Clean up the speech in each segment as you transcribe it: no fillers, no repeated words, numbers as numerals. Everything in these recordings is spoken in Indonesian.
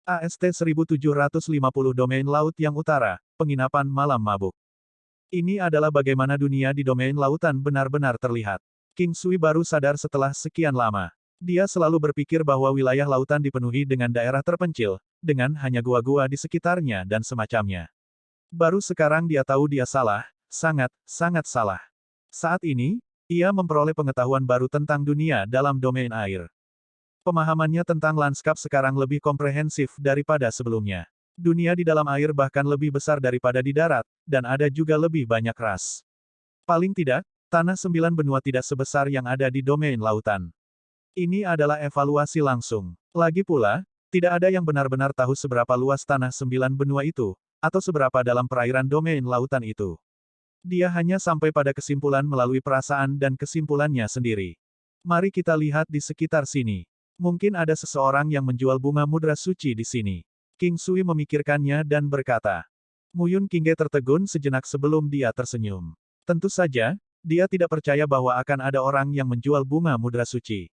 AST 1750 Domain Laut yang Utara, Penginapan Malam Mabuk. Ini adalah bagaimana dunia di domain lautan benar-benar terlihat. King Sui baru sadar setelah sekian lama. Dia selalu berpikir bahwa wilayah lautan dipenuhi dengan daerah terpencil, dengan hanya gua-gua di sekitarnya dan semacamnya. Baru sekarang dia tahu dia salah, sangat salah. Saat ini, ia memperoleh pengetahuan baru tentang dunia dalam domain air. Pemahamannya tentang lanskap sekarang lebih komprehensif daripada sebelumnya. Dunia di dalam air bahkan lebih besar daripada di darat, dan ada juga lebih banyak ras. Paling tidak, tanah 9 benua tidak sebesar yang ada di domain lautan. Ini adalah evaluasi langsung. Lagi pula, tidak ada yang benar-benar tahu seberapa luas tanah 9 benua itu, atau seberapa dalam perairan domain lautan itu. Dia hanya sampai pada kesimpulan melalui perasaan dan kesimpulannya sendiri. Mari kita lihat di sekitar sini. Mungkin ada seseorang yang menjual bunga mudra suci di sini. King Sui memikirkannya dan berkata. Muyun Qingge tertegun sejenak sebelum dia tersenyum. Tentu saja, dia tidak percaya bahwa akan ada orang yang menjual bunga mudra suci.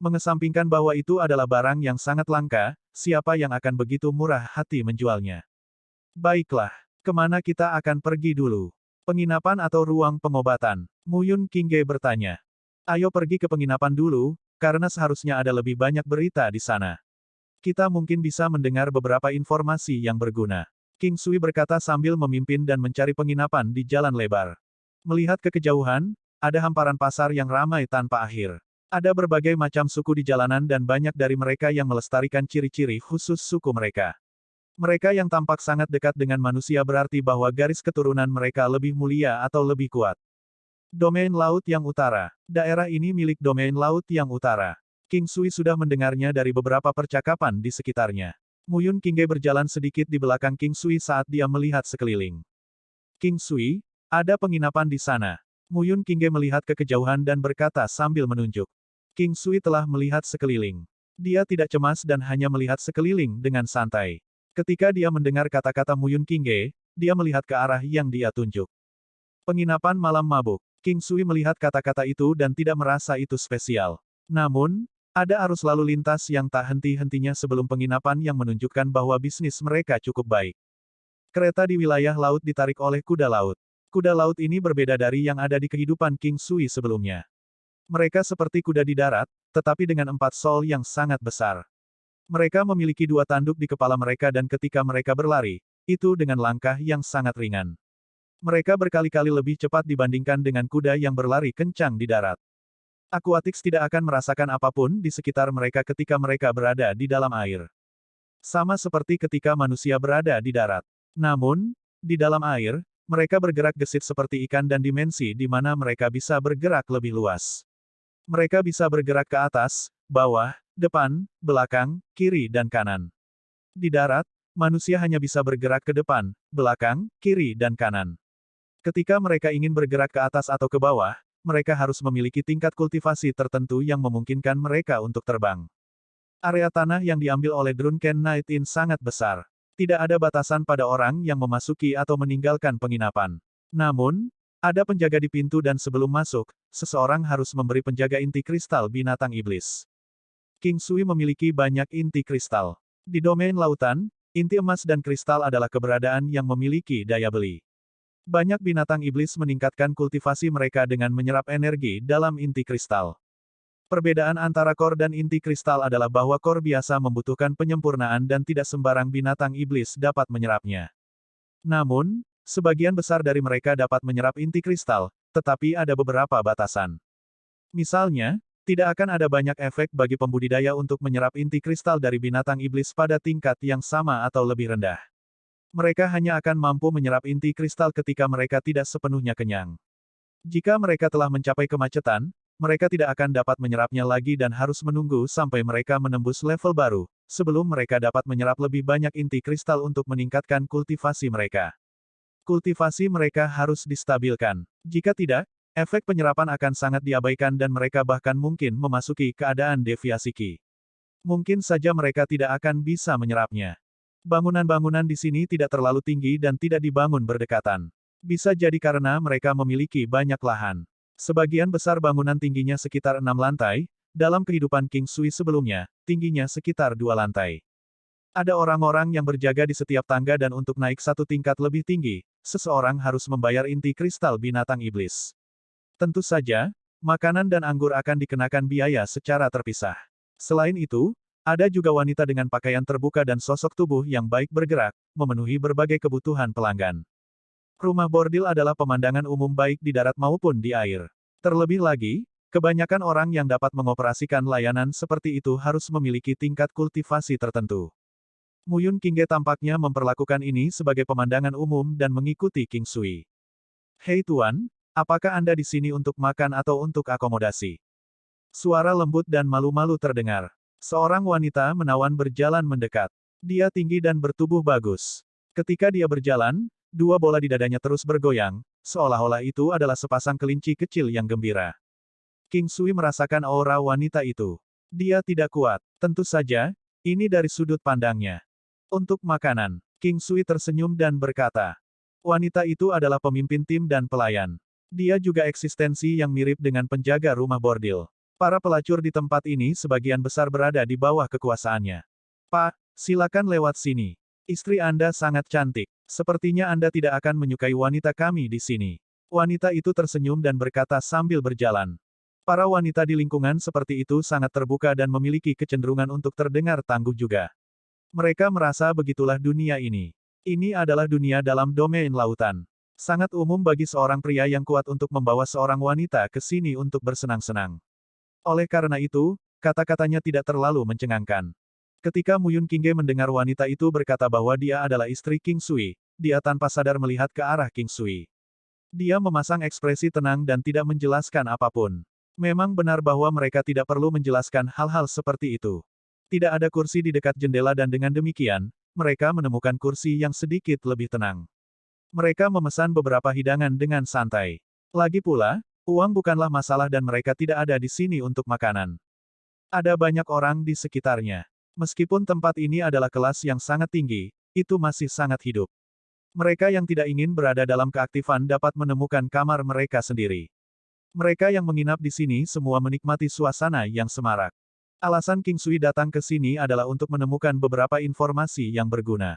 Mengesampingkan bahwa itu adalah barang yang sangat langka, siapa yang akan begitu murah hati menjualnya? Baiklah, kemana kita akan pergi dulu? Penginapan atau ruang pengobatan? Muyun Qingge bertanya. Ayo pergi ke penginapan dulu, karena seharusnya ada lebih banyak berita di sana. Kita mungkin bisa mendengar beberapa informasi yang berguna. King Sui berkata sambil memimpin dan mencari penginapan di jalan lebar. Melihat ke kejauhan, ada hamparan pasar yang ramai tanpa akhir. Ada berbagai macam suku di jalanan dan banyak dari mereka yang melestarikan ciri-ciri khusus suku mereka. Mereka yang tampak sangat dekat dengan manusia berarti bahwa garis keturunan mereka lebih mulia atau lebih kuat. Domain Laut yang Utara. Daerah ini milik Domain Laut yang Utara. King Sui sudah mendengarnya dari beberapa percakapan di sekitarnya. Muyun Qingge berjalan sedikit di belakang King Sui saat dia melihat sekeliling. King Sui, ada penginapan di sana. Muyun Qingge melihat ke kejauhan dan berkata sambil menunjuk. King Sui telah melihat sekeliling. Dia tidak cemas dan hanya melihat sekeliling dengan santai. Ketika dia mendengar kata-kata Muyun Qingge, dia melihat ke arah yang dia tunjuk. Penginapan Malam Mabuk. King Sui melihat kata-kata itu dan tidak merasa itu spesial. Namun, ada arus lalu lintas yang tak henti-hentinya sebelum penginapan yang menunjukkan bahwa bisnis mereka cukup baik. Kereta di wilayah laut ditarik oleh kuda laut. Kuda laut ini berbeda dari yang ada di kehidupan King Sui sebelumnya. Mereka seperti kuda di darat, tetapi dengan 4 sol yang sangat besar. Mereka memiliki 2 tanduk di kepala mereka dan ketika mereka berlari, itu dengan langkah yang sangat ringan. Mereka berkali-kali lebih cepat dibandingkan dengan kuda yang berlari kencang di darat. Aquatics tidak akan merasakan apapun di sekitar mereka ketika mereka berada di dalam air. Sama seperti ketika manusia berada di darat. Namun, di dalam air, mereka bergerak gesit seperti ikan dan dimensi di mana mereka bisa bergerak lebih luas. Mereka bisa bergerak ke atas, bawah, depan, belakang, kiri dan kanan. Di darat, manusia hanya bisa bergerak ke depan, belakang, kiri dan kanan. Ketika mereka ingin bergerak ke atas atau ke bawah, mereka harus memiliki tingkat kultivasi tertentu yang memungkinkan mereka untuk terbang. Area tanah yang diambil oleh Drunken Knight Inn sangat besar. Tidak ada batasan pada orang yang memasuki atau meninggalkan penginapan. Namun, ada penjaga di pintu dan sebelum masuk, seseorang harus memberi penjaga inti kristal binatang iblis. King Sui memiliki banyak inti kristal. Di domain lautan, inti emas dan kristal adalah keberadaan yang memiliki daya beli. Banyak binatang iblis meningkatkan kultivasi mereka dengan menyerap energi dalam inti kristal. Perbedaan antara kor dan inti kristal adalah bahwa kor biasa membutuhkan penyempurnaan dan tidak sembarang binatang iblis dapat menyerapnya. Namun, sebagian besar dari mereka dapat menyerap inti kristal, tetapi ada beberapa batasan. Misalnya, tidak akan ada banyak efek bagi pembudidaya untuk menyerap inti kristal dari binatang iblis pada tingkat yang sama atau lebih rendah. Mereka hanya akan mampu menyerap inti kristal ketika mereka tidak sepenuhnya kenyang. Jika mereka telah mencapai kemacetan, mereka tidak akan dapat menyerapnya lagi dan harus menunggu sampai mereka menembus level baru, sebelum mereka dapat menyerap lebih banyak inti kristal untuk meningkatkan kultivasi mereka. Kultivasi mereka harus distabilkan. Jika tidak, efek penyerapan akan sangat diabaikan dan mereka bahkan mungkin memasuki keadaan deviasi Qi. Mungkin saja mereka tidak akan bisa menyerapnya. Bangunan-bangunan di sini tidak terlalu tinggi dan tidak dibangun berdekatan. Bisa jadi karena mereka memiliki banyak lahan. Sebagian besar bangunan tingginya sekitar 6 lantai, dalam kehidupan King Sui sebelumnya, tingginya sekitar 2 lantai. Ada orang-orang yang berjaga di setiap tangga dan untuk naik satu tingkat lebih tinggi, seseorang harus membayar inti kristal binatang iblis. Tentu saja, makanan dan anggur akan dikenakan biaya secara terpisah. Selain itu, ada juga wanita dengan pakaian terbuka dan sosok tubuh yang baik bergerak, memenuhi berbagai kebutuhan pelanggan. Rumah bordil adalah pemandangan umum baik di darat maupun di air. Terlebih lagi, kebanyakan orang yang dapat mengoperasikan layanan seperti itu harus memiliki tingkat kultivasi tertentu. Muyun Qingge tampaknya memperlakukan ini sebagai pemandangan umum dan mengikuti King Sui. Hei Tuan, apakah Anda di sini untuk makan atau untuk akomodasi? Suara lembut dan malu-malu terdengar. Seorang wanita menawan berjalan mendekat. Dia tinggi dan bertubuh bagus. Ketika dia berjalan, dua bola di dadanya terus bergoyang, seolah-olah itu adalah sepasang kelinci kecil yang gembira. King Sui merasakan aura wanita itu. Dia tidak kuat. Tentu saja, ini dari sudut pandangnya. Untuk makanan, King Sui tersenyum dan berkata, wanita itu adalah pemimpin tim dan pelayan. Dia juga eksistensi yang mirip dengan penjaga rumah bordil. Para pelacur di tempat ini sebagian besar berada di bawah kekuasaannya. Pak, silakan lewat sini. Istri Anda sangat cantik. Sepertinya Anda tidak akan menyukai wanita kami di sini. Wanita itu tersenyum dan berkata sambil berjalan. Para wanita di lingkungan seperti itu sangat terbuka dan memiliki kecenderungan untuk terdengar tangguh juga. Mereka merasa begitulah dunia ini. Ini adalah dunia dalam domain lautan. Sangat umum bagi seorang pria yang kuat untuk membawa seorang wanita ke sini untuk bersenang-senang. Oleh karena itu, kata-katanya tidak terlalu mencengangkan. Ketika Muyun Qingge mendengar wanita itu berkata bahwa dia adalah istri King Sui, dia tanpa sadar melihat ke arah King Sui. Dia memasang ekspresi tenang dan tidak menjelaskan apapun. Memang benar bahwa mereka tidak perlu menjelaskan hal-hal seperti itu. Tidak ada kursi di dekat jendela dan dengan demikian, mereka menemukan kursi yang sedikit lebih tenang. Mereka memesan beberapa hidangan dengan santai. Lagi pula, uang bukanlah masalah dan mereka tidak ada di sini untuk makanan. Ada banyak orang di sekitarnya. Meskipun tempat ini adalah kelas yang sangat tinggi, itu masih sangat hidup. Mereka yang tidak ingin berada dalam keaktifan dapat menemukan kamar mereka sendiri. Mereka yang menginap di sini semua menikmati suasana yang semarak. Alasan King Sui datang ke sini adalah untuk menemukan beberapa informasi yang berguna.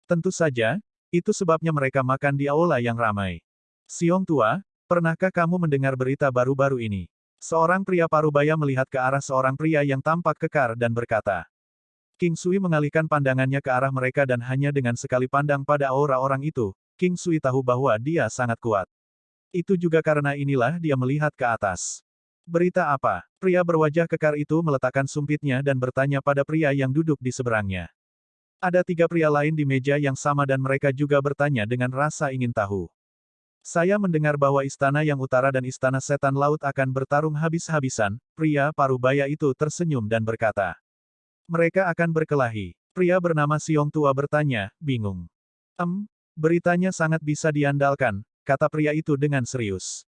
Tentu saja, itu sebabnya mereka makan di aula yang ramai. Siong tua, pernahkah kamu mendengar berita baru-baru ini? Seorang pria parubaya melihat ke arah seorang pria yang tampak kekar dan berkata. King Sui mengalihkan pandangannya ke arah mereka dan hanya dengan sekali pandang pada aura orang itu, King Sui tahu bahwa dia sangat kuat. Itu juga karena inilah dia melihat ke atas. Berita apa? Pria berwajah kekar itu meletakkan sumpitnya dan bertanya pada pria yang duduk di seberangnya. Ada 3 pria lain di meja yang sama dan mereka juga bertanya dengan rasa ingin tahu. Saya mendengar bahwa istana yang utara dan istana setan laut akan bertarung habis-habisan. Pria parubaya itu tersenyum dan berkata. Mereka akan berkelahi. Pria bernama Siong tua bertanya, bingung. Beritanya sangat bisa diandalkan, kata pria itu dengan serius.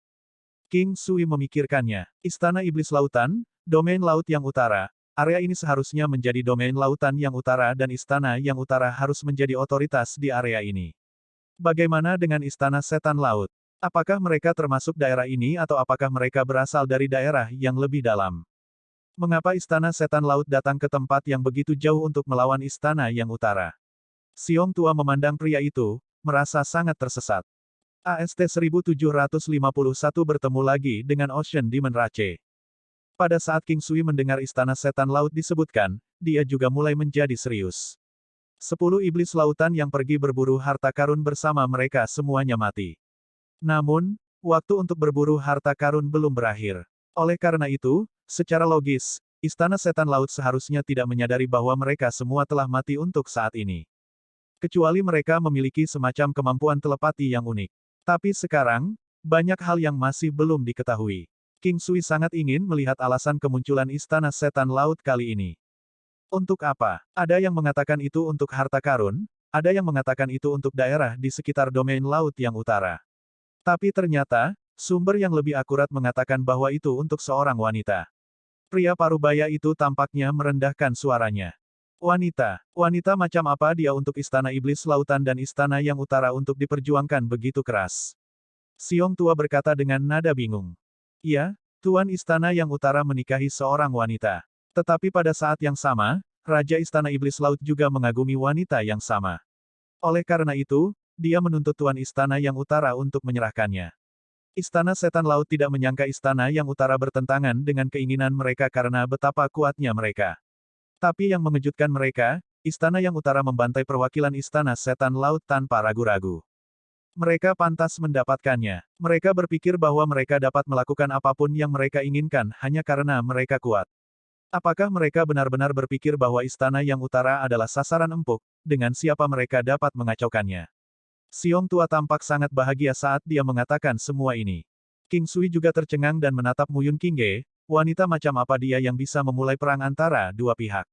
King Sui memikirkannya. Istana Iblis Lautan, domain laut yang utara. Area ini seharusnya menjadi domain lautan yang utara dan istana yang utara harus menjadi otoritas di area ini. Bagaimana dengan istana setan laut? Apakah mereka termasuk daerah ini atau apakah mereka berasal dari daerah yang lebih dalam? Mengapa istana setan laut datang ke tempat yang begitu jauh untuk melawan istana yang utara? Siong tua memandang pria itu, merasa sangat tersesat. AST 1751 bertemu lagi dengan Ocean Demon Rache. Pada saat King Sui mendengar istana setan laut disebutkan, dia juga mulai menjadi serius. 10 iblis lautan yang pergi berburu harta karun bersama mereka semuanya mati. Namun, waktu untuk berburu harta karun belum berakhir. Oleh karena itu, secara logis, istana setan laut seharusnya tidak menyadari bahwa mereka semua telah mati untuk saat ini. Kecuali mereka memiliki semacam kemampuan telepati yang unik. Tapi sekarang, banyak hal yang masih belum diketahui. King Sui sangat ingin melihat alasan kemunculan istana setan laut kali ini. Untuk apa? Ada yang mengatakan itu untuk harta karun, ada yang mengatakan itu untuk daerah di sekitar domain laut yang utara. Tapi ternyata, sumber yang lebih akurat mengatakan bahwa itu untuk seorang wanita. Pria parubaya itu tampaknya merendahkan suaranya. Wanita macam apa dia untuk istana iblis lautan dan istana yang utara untuk diperjuangkan begitu keras? Siong tua berkata dengan nada bingung. Ya, Tuan istana yang utara menikahi seorang wanita. Tetapi pada saat yang sama, Raja Istana Iblis Laut juga mengagumi wanita yang sama. Oleh karena itu, dia menuntut Tuan Istana yang Utara untuk menyerahkannya. Istana Setan Laut tidak menyangka Istana yang Utara bertentangan dengan keinginan mereka karena betapa kuatnya mereka. Tapi yang mengejutkan mereka, Istana yang Utara membantai perwakilan Istana Setan Laut tanpa ragu-ragu. Mereka pantas mendapatkannya. Mereka berpikir bahwa mereka dapat melakukan apapun yang mereka inginkan hanya karena mereka kuat. Apakah mereka benar-benar berpikir bahwa Istana yang Utara adalah sasaran empuk, dengan siapa mereka dapat mengacaukannya? Siong tua tampak sangat bahagia saat dia mengatakan semua ini. King Sui juga tercengang dan menatap Muyun Qingge, wanita macam apa dia yang bisa memulai perang antara dua pihak.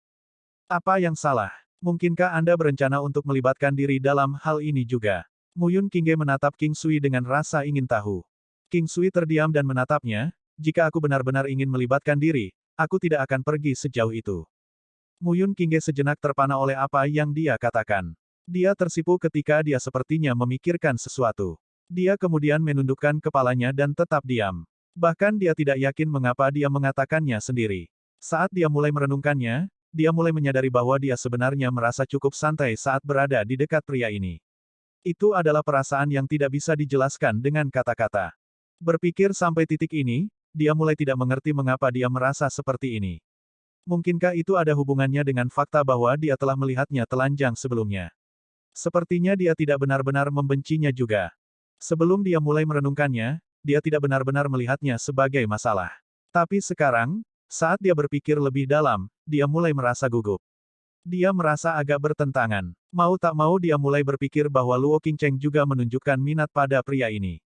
Apa yang salah? Mungkinkah Anda berencana untuk melibatkan diri dalam hal ini juga? Muyun Qingge menatap King Sui dengan rasa ingin tahu. King Sui terdiam dan menatapnya, jika aku benar-benar ingin melibatkan diri, aku tidak akan pergi sejauh itu. Muyun Qingge sejenak terpana oleh apa yang dia katakan. Dia tersipu ketika dia sepertinya memikirkan sesuatu. Dia kemudian menundukkan kepalanya dan tetap diam. Bahkan dia tidak yakin mengapa dia mengatakannya sendiri. Saat dia mulai merenungkannya, dia mulai menyadari bahwa dia sebenarnya merasa cukup santai saat berada di dekat pria ini. Itu adalah perasaan yang tidak bisa dijelaskan dengan kata-kata. Berpikir sampai titik ini, dia mulai tidak mengerti mengapa dia merasa seperti ini. Mungkinkah itu ada hubungannya dengan fakta bahwa dia telah melihatnya telanjang sebelumnya? Sepertinya dia tidak benar-benar membencinya juga. Sebelum dia mulai merenungkannya, dia tidak benar-benar melihatnya sebagai masalah. Tapi sekarang, saat dia berpikir lebih dalam, dia mulai merasa gugup. Dia merasa agak bertentangan. Mau tak mau dia mulai berpikir bahwa Luo Qingcheng juga menunjukkan minat pada pria ini.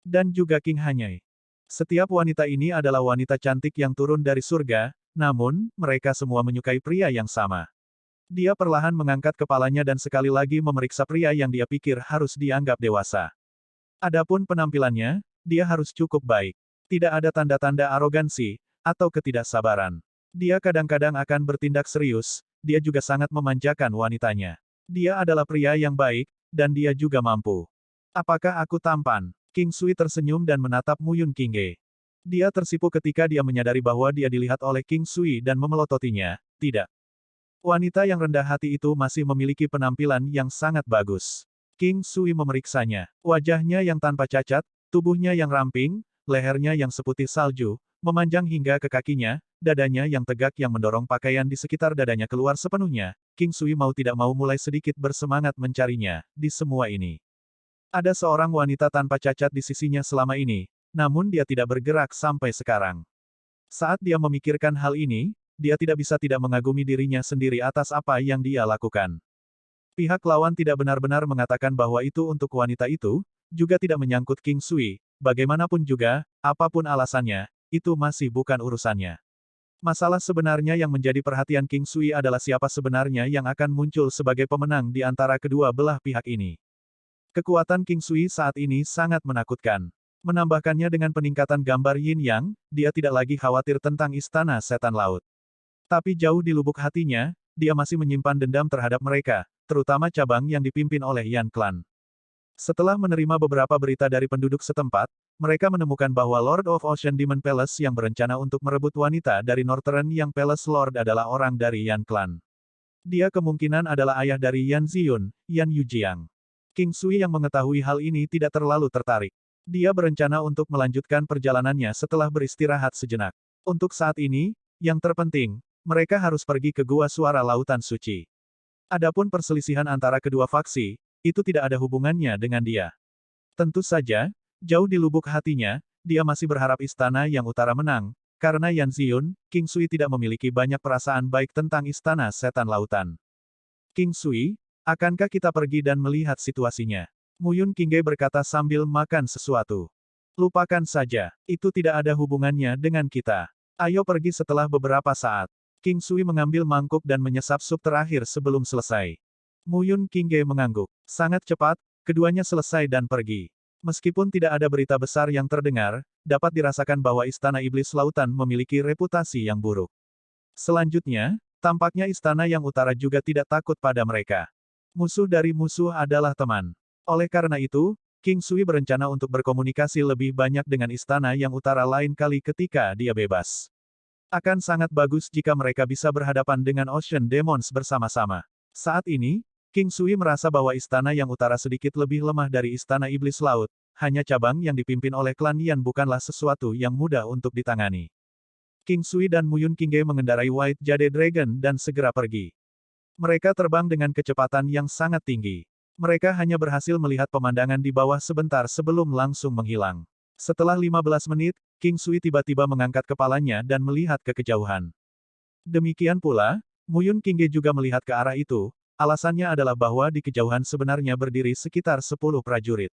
Dan juga King Hanyai. Setiap wanita ini adalah wanita cantik yang turun dari surga, namun, mereka semua menyukai pria yang sama. Dia perlahan mengangkat kepalanya dan sekali lagi memeriksa pria yang dia pikir harus dianggap dewasa. Adapun penampilannya, dia harus cukup baik. Tidak ada tanda-tanda arogansi, atau ketidaksabaran. Dia kadang-kadang akan bertindak serius, dia juga sangat memanjakan wanitanya. Dia adalah pria yang baik, dan dia juga mampu. Apakah aku tampan? King Sui tersenyum dan menatap Muyun Qingge. Dia tersipu ketika dia menyadari bahwa dia dilihat oleh King Sui dan memelototinya. Tidak. Wanita yang rendah hati itu masih memiliki penampilan yang sangat bagus. King Sui memeriksanya. Wajahnya yang tanpa cacat, tubuhnya yang ramping, lehernya yang seputih salju, memanjang hingga ke kakinya, dadanya yang tegak yang mendorong pakaian di sekitar dadanya keluar sepenuhnya. King Sui mau tidak mau mulai sedikit bersemangat mencarinya, di semua ini. Ada seorang wanita tanpa cacat di sisinya selama ini, namun dia tidak bergerak sampai sekarang. Saat dia memikirkan hal ini, dia tidak bisa tidak mengagumi dirinya sendiri atas apa yang dia lakukan. Pihak lawan tidak benar-benar mengatakan bahwa itu untuk wanita itu, juga tidak menyangkut King Sui, bagaimanapun juga, apapun alasannya, itu masih bukan urusannya. Masalah sebenarnya yang menjadi perhatian King Sui adalah siapa sebenarnya yang akan muncul sebagai pemenang di antara kedua belah pihak ini. Kekuatan King Sui saat ini sangat menakutkan. Menambahkannya dengan peningkatan gambar Yin Yang, dia tidak lagi khawatir tentang Istana Setan Laut. Tapi jauh di lubuk hatinya, dia masih menyimpan dendam terhadap mereka, terutama cabang yang dipimpin oleh Yan Clan. Setelah menerima beberapa berita dari penduduk setempat, mereka menemukan bahwa Lord of Ocean Demon Palace yang berencana untuk merebut wanita dari Northern Yang Palace Lord adalah orang dari Yan Clan. Dia kemungkinan adalah ayah dari Yan Ziyun, Yan Yujiang. King Sui yang mengetahui hal ini tidak terlalu tertarik. Dia berencana untuk melanjutkan perjalanannya setelah beristirahat sejenak. Untuk saat ini, yang terpenting, mereka harus pergi ke Gua Suara Lautan Suci. Adapun perselisihan antara kedua faksi, itu tidak ada hubungannya dengan dia. Tentu saja, jauh di lubuk hatinya, dia masih berharap Istana yang Utara menang, karena Yan Ziyun, King Sui tidak memiliki banyak perasaan baik tentang Istana Setan Lautan. King Sui, akankah kita pergi dan melihat situasinya? Muyun Qingge berkata sambil makan sesuatu. Lupakan saja, itu tidak ada hubungannya dengan kita. Ayo pergi setelah beberapa saat. King Sui mengambil mangkuk dan menyesap sup terakhir sebelum selesai. Muyun Qingge mengangguk. Sangat cepat, keduanya selesai dan pergi. Meskipun tidak ada berita besar yang terdengar, dapat dirasakan bahwa Istana Iblis Lautan memiliki reputasi yang buruk. Selanjutnya, tampaknya Istana yang Utara juga tidak takut pada mereka. Musuh dari musuh adalah teman. Oleh karena itu, King Sui berencana untuk berkomunikasi lebih banyak dengan Istana yang Utara lain kali ketika dia bebas. Akan sangat bagus jika mereka bisa berhadapan dengan Ocean Demons bersama-sama. Saat ini, King Sui merasa bahwa istana yang utara sedikit lebih lemah dari istana iblis laut, hanya cabang yang dipimpin oleh klan Yan bukanlah sesuatu yang mudah untuk ditangani. King Sui dan Muyun Qingge mengendarai White Jade Dragon dan segera pergi. Mereka terbang dengan kecepatan yang sangat tinggi. Mereka hanya berhasil melihat pemandangan di bawah sebentar sebelum langsung menghilang. Setelah 15 menit, King Sui tiba-tiba mengangkat kepalanya dan melihat ke kejauhan. Demikian pula, Muyun Qingge juga melihat ke arah itu, alasannya adalah bahwa di kejauhan sebenarnya berdiri sekitar 10 prajurit.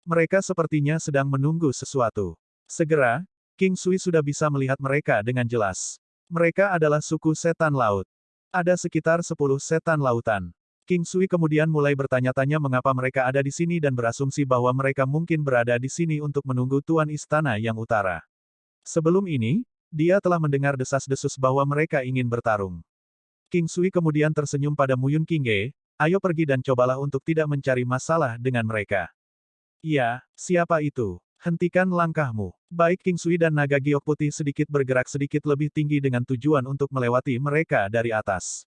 Mereka sepertinya sedang menunggu sesuatu. Segera, King Sui sudah bisa melihat mereka dengan jelas. Mereka adalah suku setan laut. Ada sekitar 10 setan lautan. King Sui kemudian mulai bertanya-tanya mengapa mereka ada di sini dan berasumsi bahwa mereka mungkin berada di sini untuk menunggu Tuan Istana yang Utara. Sebelum ini, dia telah mendengar desas-desus bahwa mereka ingin bertarung. King Sui kemudian tersenyum pada Muyun Qingge, ayo pergi dan cobalah untuk tidak mencari masalah dengan mereka. Ya, siapa itu? Hentikan langkahmu. Baik King Sui dan naga giok putih sedikit bergerak sedikit lebih tinggi dengan tujuan untuk melewati mereka dari atas.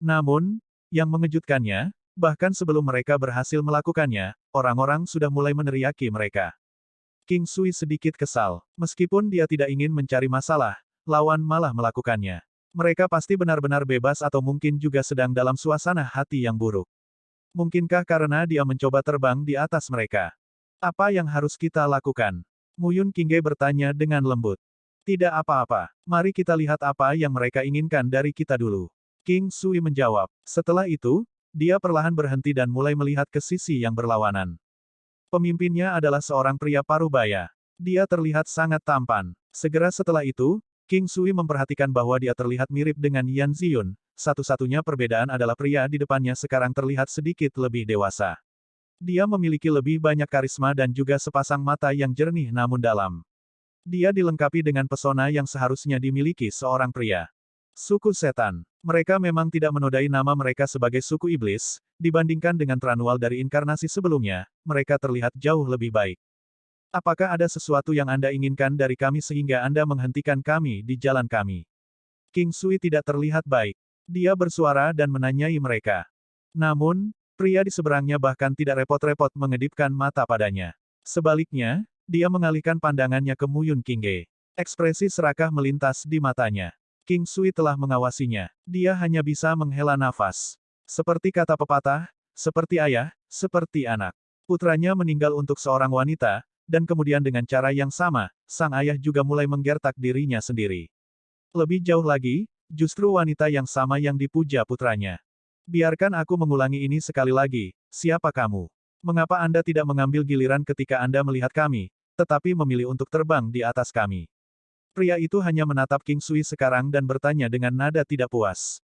Namun, yang mengejutkannya, bahkan sebelum mereka berhasil melakukannya, orang-orang sudah mulai meneriaki mereka. King Sui sedikit kesal. Meskipun dia tidak ingin mencari masalah, lawan malah melakukannya. Mereka pasti benar-benar bebas atau mungkin juga sedang dalam suasana hati yang buruk. Mungkinkah karena dia mencoba terbang di atas mereka? Apa yang harus kita lakukan? Muyun Qingge bertanya dengan lembut. Tidak apa-apa. Mari kita lihat apa yang mereka inginkan dari kita dulu. King Sui menjawab. Setelah itu, dia perlahan berhenti dan mulai melihat ke sisi yang berlawanan. Pemimpinnya adalah seorang pria parubaya. Dia terlihat sangat tampan. Segera setelah itu, King Sui memperhatikan bahwa dia terlihat mirip dengan Yan Ziyun. Satu-satunya perbedaan adalah pria di depannya sekarang terlihat sedikit lebih dewasa. Dia memiliki lebih banyak karisma dan juga sepasang mata yang jernih namun dalam. Dia dilengkapi dengan pesona yang seharusnya dimiliki seorang pria. Suku setan. Mereka memang tidak menodai nama mereka sebagai suku iblis, dibandingkan dengan Tranual dari inkarnasi sebelumnya, mereka terlihat jauh lebih baik. Apakah ada sesuatu yang Anda inginkan dari kami sehingga Anda menghentikan kami di jalan kami? King Sui tidak terlihat baik. Dia bersuara dan menanyai mereka. Namun, pria di seberangnya bahkan tidak repot-repot mengedipkan mata padanya. Sebaliknya, dia mengalihkan pandangannya ke Muyun Qingge. Ekspresi serakah melintas di matanya. King Sui telah mengawasinya. Dia hanya bisa menghela nafas. Seperti kata pepatah, seperti ayah, seperti anak. Putranya meninggal untuk seorang wanita, dan kemudian dengan cara yang sama, sang ayah juga mulai menggertak dirinya sendiri. Lebih jauh lagi, justru wanita yang sama yang dipuja putranya. Biarkan aku mengulangi ini sekali lagi, siapa kamu? Mengapa Anda tidak mengambil giliran ketika Anda melihat kami, tetapi memilih untuk terbang di atas kami? Pria itu hanya menatap King Sui sekarang dan bertanya dengan nada tidak puas.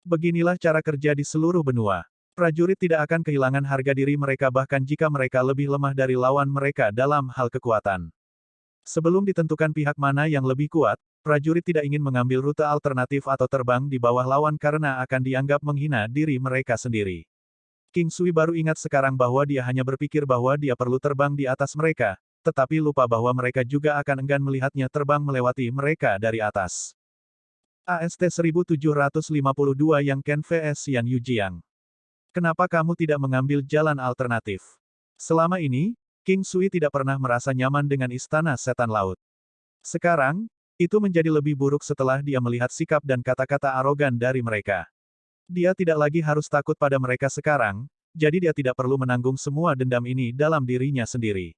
Beginilah cara kerja di seluruh benua. Prajurit tidak akan kehilangan harga diri mereka bahkan jika mereka lebih lemah dari lawan mereka dalam hal kekuatan. Sebelum ditentukan pihak mana yang lebih kuat, prajurit tidak ingin mengambil rute alternatif atau terbang di bawah lawan karena akan dianggap menghina diri mereka sendiri. King Sui baru ingat sekarang bahwa dia hanya berpikir bahwa dia perlu terbang di atas mereka, tetapi lupa bahwa mereka juga akan enggan melihatnya terbang melewati mereka dari atas. AST 1752 Yang Ken vs Yan Yujiang. Kenapa kamu tidak mengambil jalan alternatif? Selama ini, King Sui tidak pernah merasa nyaman dengan istana setan laut. Sekarang, itu menjadi lebih buruk setelah dia melihat sikap dan kata-kata arogan dari mereka. Dia tidak lagi harus takut pada mereka sekarang, jadi dia tidak perlu menanggung semua dendam ini dalam dirinya sendiri.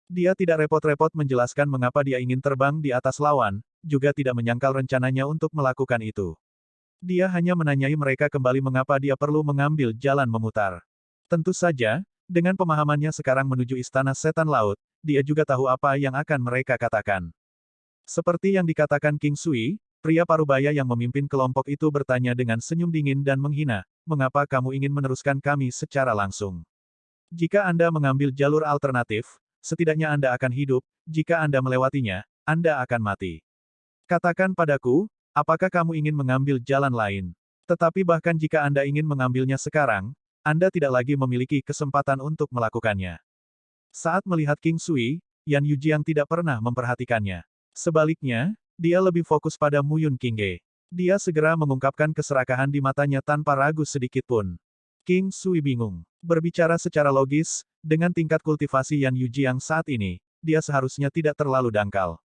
Dia tidak repot-repot menjelaskan mengapa dia ingin terbang di atas lawan, juga tidak menyangkal rencananya untuk melakukan itu. Dia hanya menanyai mereka kembali mengapa dia perlu mengambil jalan memutar. Tentu saja, dengan pemahamannya sekarang menuju istana setan laut, dia juga tahu apa yang akan mereka katakan. Seperti yang dikatakan King Sui, pria parubaya yang memimpin kelompok itu bertanya dengan senyum dingin dan menghina, mengapa kamu ingin meneruskan kami secara langsung? Jika Anda mengambil jalur alternatif, setidaknya Anda akan hidup, jika Anda melewatinya, Anda akan mati. Katakan padaku, apakah kamu ingin mengambil jalan lain? Tetapi bahkan jika Anda ingin mengambilnya sekarang, Anda tidak lagi memiliki kesempatan untuk melakukannya. Saat melihat King Sui, Yan Yujiang tidak pernah memperhatikannya. Sebaliknya, Dia lebih fokus pada Muyun Qingge. Dia segera mengungkapkan keserakahan di matanya tanpa ragu sedikit pun. King Sui bingung. Berbicara secara logis, dengan tingkat kultivasi Yan Yujiang saat ini, dia seharusnya tidak terlalu dangkal.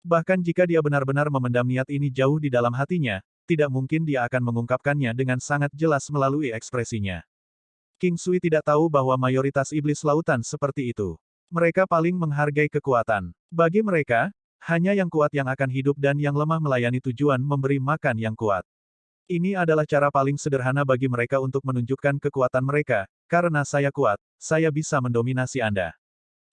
Bahkan jika dia benar-benar memendam niat ini jauh di dalam hatinya, tidak mungkin dia akan mengungkapkannya dengan sangat jelas melalui ekspresinya. King Sui tidak tahu bahwa mayoritas iblis lautan seperti itu. Mereka paling menghargai kekuatan. Bagi mereka, hanya yang kuat yang akan hidup dan yang lemah melayani tujuan memberi makan yang kuat. Ini adalah cara paling sederhana bagi mereka untuk menunjukkan kekuatan mereka, karena saya kuat, saya bisa mendominasi Anda.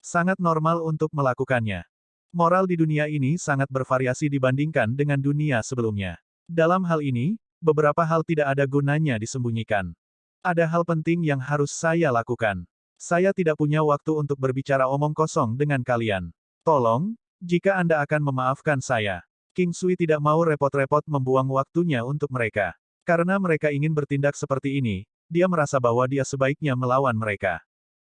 Sangat normal untuk melakukannya. Moral di dunia ini sangat bervariasi dibandingkan dengan dunia sebelumnya. Dalam hal ini, beberapa hal tidak ada gunanya disembunyikan. Ada hal penting yang harus saya lakukan. Saya tidak punya waktu untuk berbicara omong kosong dengan kalian. Tolong, jika Anda akan memaafkan saya. King Sui tidak mau repot-repot membuang waktunya untuk mereka. Karena mereka ingin bertindak seperti ini, dia merasa bahwa dia sebaiknya melawan mereka.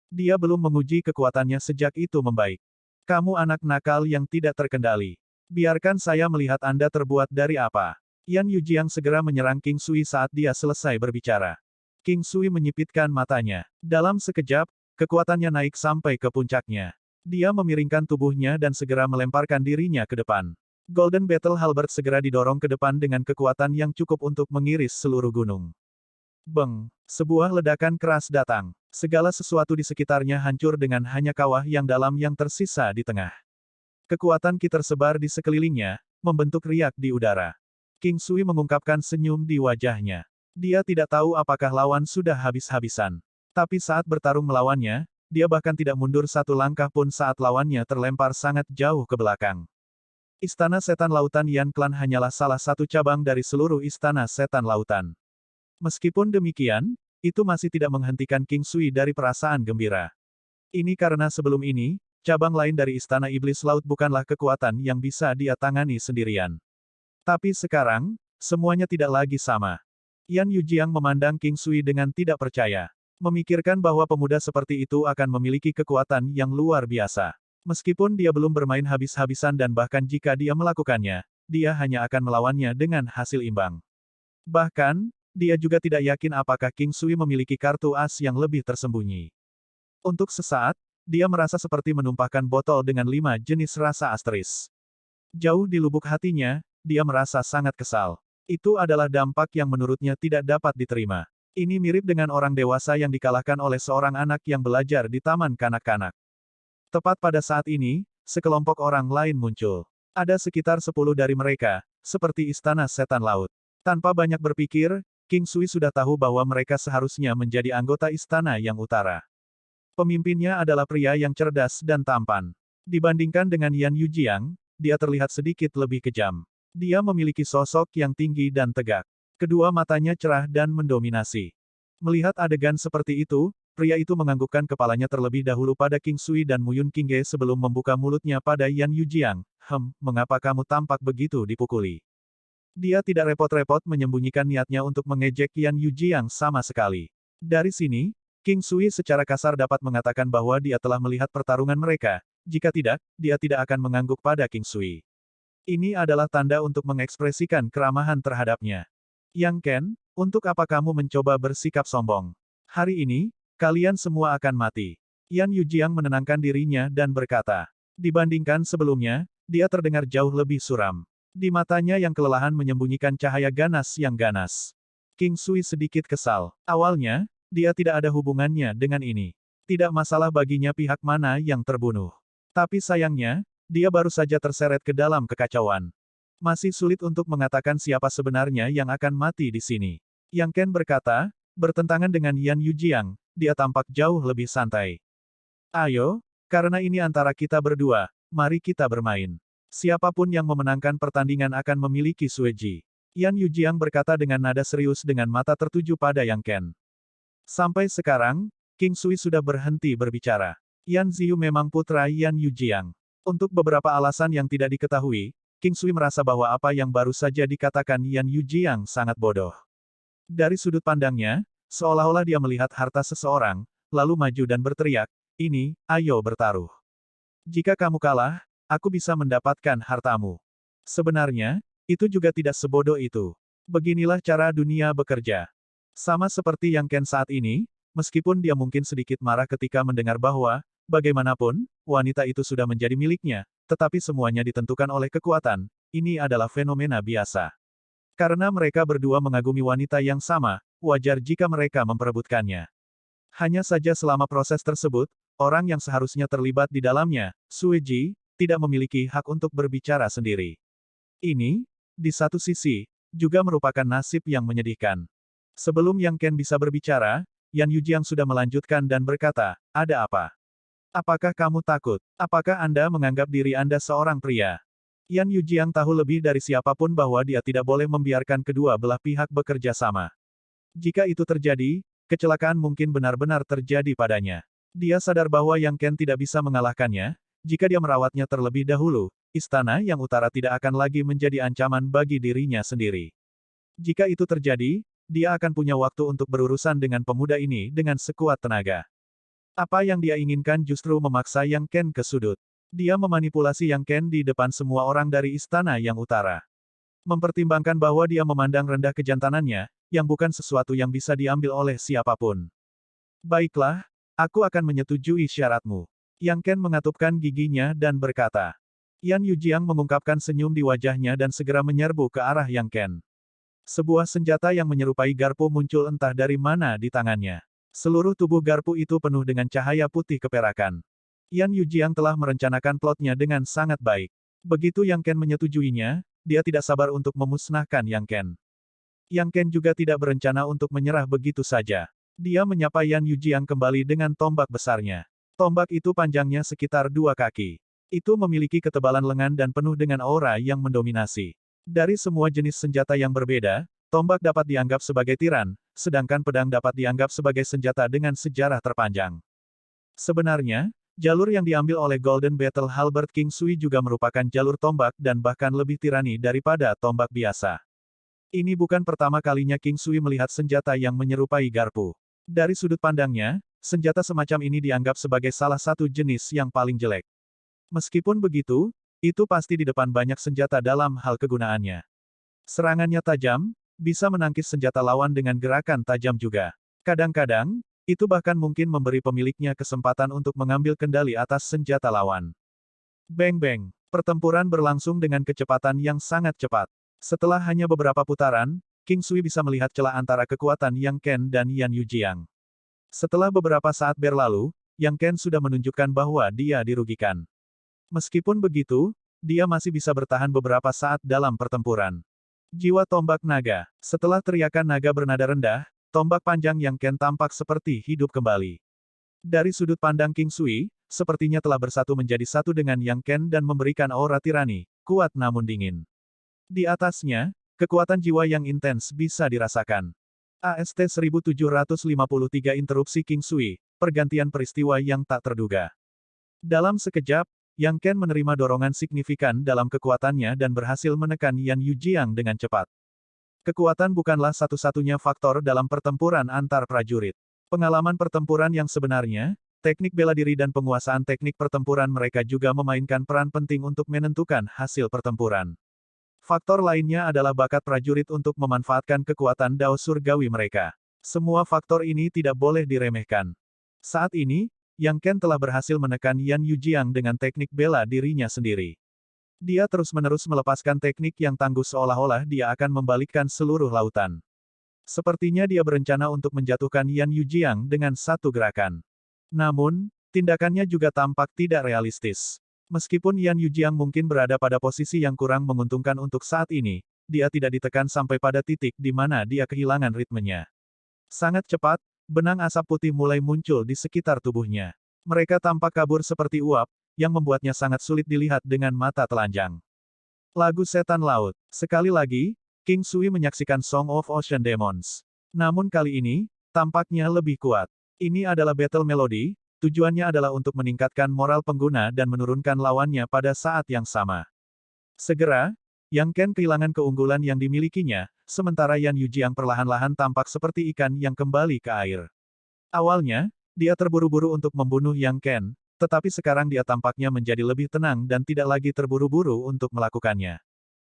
Dia belum menguji kekuatannya sejak itu membaik. Kamu anak nakal yang tidak terkendali. Biarkan saya melihat Anda terbuat dari apa. Yan Yujiang segera menyerang King Sui saat dia selesai berbicara. King Sui menyipitkan matanya. Dalam sekejap, kekuatannya naik sampai ke puncaknya. Dia memiringkan tubuhnya dan segera melemparkan dirinya ke depan. Golden Battle Halberd segera didorong ke depan dengan kekuatan yang cukup untuk mengiris seluruh gunung. Beng! Sebuah ledakan keras datang. Segala sesuatu di sekitarnya hancur dengan hanya kawah yang dalam yang tersisa di tengah. Kekuatan Ki tersebar di sekelilingnya, membentuk riak di udara. King Sui mengungkapkan senyum di wajahnya. Dia tidak tahu apakah lawan sudah habis-habisan. Tapi saat bertarung melawannya, dia bahkan tidak mundur satu langkah pun saat lawannya terlempar sangat jauh ke belakang. Istana Setan Lautan Yan Clan hanyalah salah satu cabang dari seluruh Istana Setan Lautan. Meskipun demikian, itu masih tidak menghentikan King Sui dari perasaan gembira. Ini karena sebelum ini, cabang lain dari Istana Iblis Laut bukanlah kekuatan yang bisa dia tangani sendirian. Tapi sekarang, semuanya tidak lagi sama. Yan Yujiang memandang King Sui dengan tidak percaya. Memikirkan bahwa pemuda seperti itu akan memiliki kekuatan yang luar biasa. Meskipun dia belum bermain habis-habisan dan bahkan jika dia melakukannya, dia hanya akan melawannya dengan hasil imbang. Bahkan, dia juga tidak yakin apakah King Sui memiliki kartu as yang lebih tersembunyi. Untuk sesaat, dia merasa seperti menumpahkan botol dengan 5 jenis rasa asteris. Jauh di lubuk hatinya, dia merasa sangat kesal. Itu adalah dampak yang menurutnya tidak dapat diterima. Ini mirip dengan orang dewasa yang dikalahkan oleh seorang anak yang belajar di taman kanak-kanak. Tepat pada saat ini, sekelompok orang lain muncul. Ada sekitar 10 dari mereka, seperti Istana Setan Laut. Tanpa banyak berpikir, King Sui sudah tahu bahwa mereka seharusnya menjadi anggota Istana yang Utara. Pemimpinnya adalah pria yang cerdas dan tampan. Dibandingkan dengan Yan Yujiang, dia terlihat sedikit lebih kejam. Dia memiliki sosok yang tinggi dan tegak. Kedua matanya cerah dan mendominasi. Melihat adegan seperti itu, pria itu menganggukkan kepalanya terlebih dahulu pada King Sui dan Muyun Qingge sebelum membuka mulutnya pada Yan Yujiang. Mengapa kamu tampak begitu dipukuli? Dia tidak repot-repot menyembunyikan niatnya untuk mengejek Yan Yujiang sama sekali. Dari sini, King Sui secara kasar dapat mengatakan bahwa dia telah melihat pertarungan mereka, jika tidak, dia tidak akan mengangguk pada King Sui. Ini adalah tanda untuk mengekspresikan keramahan terhadapnya. Yang Ken, untuk apa kamu mencoba bersikap sombong? Hari ini, kalian semua akan mati. Yan Yujiang menenangkan dirinya dan berkata. Dibandingkan sebelumnya, dia terdengar jauh lebih suram. Di matanya yang kelelahan menyembunyikan cahaya ganas yang ganas. King Sui sedikit kesal. Awalnya, dia tidak ada hubungannya dengan ini. Tidak masalah baginya pihak mana yang terbunuh. Tapi sayangnya, dia baru saja terseret ke dalam kekacauan. Masih sulit untuk mengatakan siapa sebenarnya yang akan mati di sini. Yang Ken berkata, bertentangan dengan Yan Yujiang, dia tampak jauh lebih santai. Ayo, karena ini antara kita berdua, mari kita bermain. Siapapun yang memenangkan pertandingan akan memiliki Sueji. Yan Yujiang berkata dengan nada serius dengan mata tertuju pada Yang Ken. Sampai sekarang, King Sui sudah berhenti berbicara. Yan Ziyu memang putra Yan Yujiang. Untuk beberapa alasan yang tidak diketahui, King Sui merasa bahwa apa yang baru saja dikatakan Yan Yujiang sangat bodoh. Dari sudut pandangnya, seolah-olah dia melihat harta seseorang, lalu maju dan berteriak, ayo bertaruh. Jika kamu kalah, aku bisa mendapatkan hartamu. Sebenarnya, itu juga tidak sebodoh itu. Beginilah cara dunia bekerja. Sama seperti yang Ken saat ini, meskipun dia mungkin sedikit marah ketika mendengar bahwa, bagaimanapun, wanita itu sudah menjadi miliknya, tetapi semuanya ditentukan oleh kekuatan, ini adalah fenomena biasa. Karena mereka berdua mengagumi wanita yang sama, wajar jika mereka memperebutkannya. Hanya saja selama proses tersebut, orang yang seharusnya terlibat di dalamnya, Sueji, tidak memiliki hak untuk berbicara sendiri. Ini, di satu sisi, juga merupakan nasib yang menyedihkan. Sebelum Yang Ken bisa berbicara, Yan Yujiang sudah melanjutkan dan berkata, "Ada apa? Apakah kamu takut? Apakah Anda menganggap diri Anda seorang pria?" Yan Yujiang tahu lebih dari siapapun bahwa dia tidak boleh membiarkan kedua belah pihak bekerja sama. Jika itu terjadi, kecelakaan mungkin benar-benar terjadi padanya. Dia sadar bahwa Yang Ken tidak bisa mengalahkannya, jika dia merawatnya terlebih dahulu, istana yang utara tidak akan lagi menjadi ancaman bagi dirinya sendiri. Jika itu terjadi, dia akan punya waktu untuk berurusan dengan pemuda ini dengan sekuat tenaga. Apa yang dia inginkan justru memaksa Yang Ken ke sudut. Dia memanipulasi Yang Ken di depan semua orang dari istana yang utara. Mempertimbangkan bahwa dia memandang rendah kejantanannya, yang bukan sesuatu yang bisa diambil oleh siapapun. Baiklah, aku akan menyetujui syaratmu. Yang Ken mengatupkan giginya dan berkata. Yan Yujiang mengungkapkan senyum di wajahnya dan segera menyerbu ke arah Yang Ken. Sebuah senjata yang menyerupai garpu muncul entah dari mana di tangannya. Seluruh tubuh garpu itu penuh dengan cahaya putih keperakan. Yan Yujiang telah merencanakan plotnya dengan sangat baik. Begitu Yang Ken menyetujuinya, dia tidak sabar untuk memusnahkan Yang Ken. Yang Ken juga tidak berencana untuk menyerah begitu saja. Dia menyapa Yan Yujiang kembali dengan tombak besarnya. Tombak itu panjangnya sekitar 2 kaki. Itu memiliki ketebalan lengan dan penuh dengan aura yang mendominasi. Dari semua jenis senjata yang berbeda, tombak dapat dianggap sebagai tiran, sedangkan pedang dapat dianggap sebagai senjata dengan sejarah terpanjang. Sebenarnya, jalur yang diambil oleh Golden Battle Halberd King Sui juga merupakan jalur tombak dan bahkan lebih tirani daripada tombak biasa. Ini bukan pertama kalinya King Sui melihat senjata yang menyerupai garpu. Dari sudut pandangnya, senjata semacam ini dianggap sebagai salah satu jenis yang paling jelek. Meskipun begitu, itu pasti di depan banyak senjata dalam hal kegunaannya. Serangannya tajam, bisa menangkis senjata lawan dengan gerakan tajam juga. Kadang-kadang, itu bahkan mungkin memberi pemiliknya kesempatan untuk mengambil kendali atas senjata lawan. Beng-beng. Pertempuran berlangsung dengan kecepatan yang sangat cepat. Setelah hanya beberapa putaran, King Sui bisa melihat celah antara kekuatan Yang Ken dan Yan Yujiang. Setelah beberapa saat berlalu, Yang Ken sudah menunjukkan bahwa dia dirugikan. Meskipun begitu, dia masih bisa bertahan beberapa saat dalam pertempuran. Jiwa tombak naga. Setelah teriakan naga bernada rendah, tombak panjang Yang Ken tampak seperti hidup kembali. Dari sudut pandang King Sui, sepertinya telah bersatu menjadi satu dengan Yang Ken dan memberikan aura tirani, kuat namun dingin. Di atasnya, kekuatan jiwa yang intens bisa dirasakan. AST 1753 Interupsi King Sui, pergantian peristiwa yang tak terduga. Dalam sekejap, Yang Ken menerima dorongan signifikan dalam kekuatannya dan berhasil menekan Yan Yujiang dengan cepat. Kekuatan bukanlah satu-satunya faktor dalam pertempuran antar prajurit. Pengalaman pertempuran yang sebenarnya, teknik bela diri dan penguasaan teknik pertempuran mereka juga memainkan peran penting untuk menentukan hasil pertempuran. Faktor lainnya adalah bakat prajurit untuk memanfaatkan kekuatan dao surgawi mereka. Semua faktor ini tidak boleh diremehkan. Saat ini, Yang Ken telah berhasil menekan Yan Yujiang dengan teknik bela dirinya sendiri. Dia terus-menerus melepaskan teknik yang tangguh seolah-olah dia akan membalikkan seluruh lautan. Sepertinya dia berencana untuk menjatuhkan Yan Yujiang dengan satu gerakan. Namun, tindakannya juga tampak tidak realistis. Meskipun Yan Yujiang mungkin berada pada posisi yang kurang menguntungkan untuk saat ini, dia tidak ditekan sampai pada titik di mana dia kehilangan ritmenya. Sangat cepat, benang asap putih mulai muncul di sekitar tubuhnya. Mereka tampak kabur seperti uap, yang membuatnya sangat sulit dilihat dengan mata telanjang. Lagu Setan Laut. Sekali lagi, King Sui menyaksikan Song of Ocean Demons. Namun kali ini, tampaknya lebih kuat. Ini adalah battle melody, tujuannya adalah untuk meningkatkan moral pengguna dan menurunkan lawannya pada saat yang sama. Segera, Yang Ken kehilangan keunggulan yang dimilikinya, sementara Yan Yujiang perlahan-lahan tampak seperti ikan yang kembali ke air. Awalnya, dia terburu-buru untuk membunuh Yang Ken, tetapi sekarang dia tampaknya menjadi lebih tenang dan tidak lagi terburu-buru untuk melakukannya.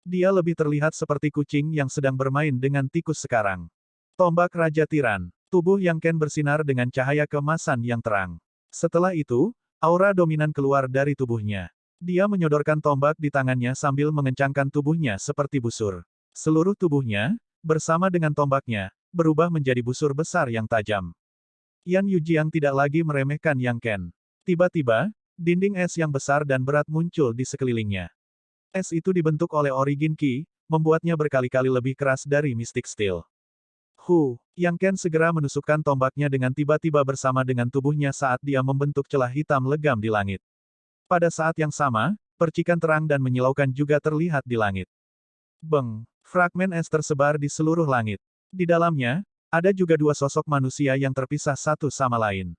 Dia lebih terlihat seperti kucing yang sedang bermain dengan tikus sekarang. Tombak Raja Tiran. Tubuh Yang Ken bersinar dengan cahaya keemasan yang terang. Setelah itu, aura dominan keluar dari tubuhnya. Dia menyodorkan tombak di tangannya sambil mengencangkan tubuhnya seperti busur. Seluruh tubuhnya, bersama dengan tombaknya, berubah menjadi busur besar yang tajam. Yan Yujiang tidak lagi meremehkan Yang Ken. Tiba-tiba, dinding es yang besar dan berat muncul di sekelilingnya. Es itu dibentuk oleh Origin Ki, membuatnya berkali-kali lebih keras dari Mystic Steel. Yang Ken segera menusukkan tombaknya dengan tiba-tiba bersama dengan tubuhnya saat dia membentuk celah hitam legam di langit. Pada saat yang sama, percikan terang dan menyilaukan juga terlihat di langit. Beng! Fragmen es tersebar di seluruh langit. Di dalamnya, ada juga dua sosok manusia yang terpisah satu sama lain.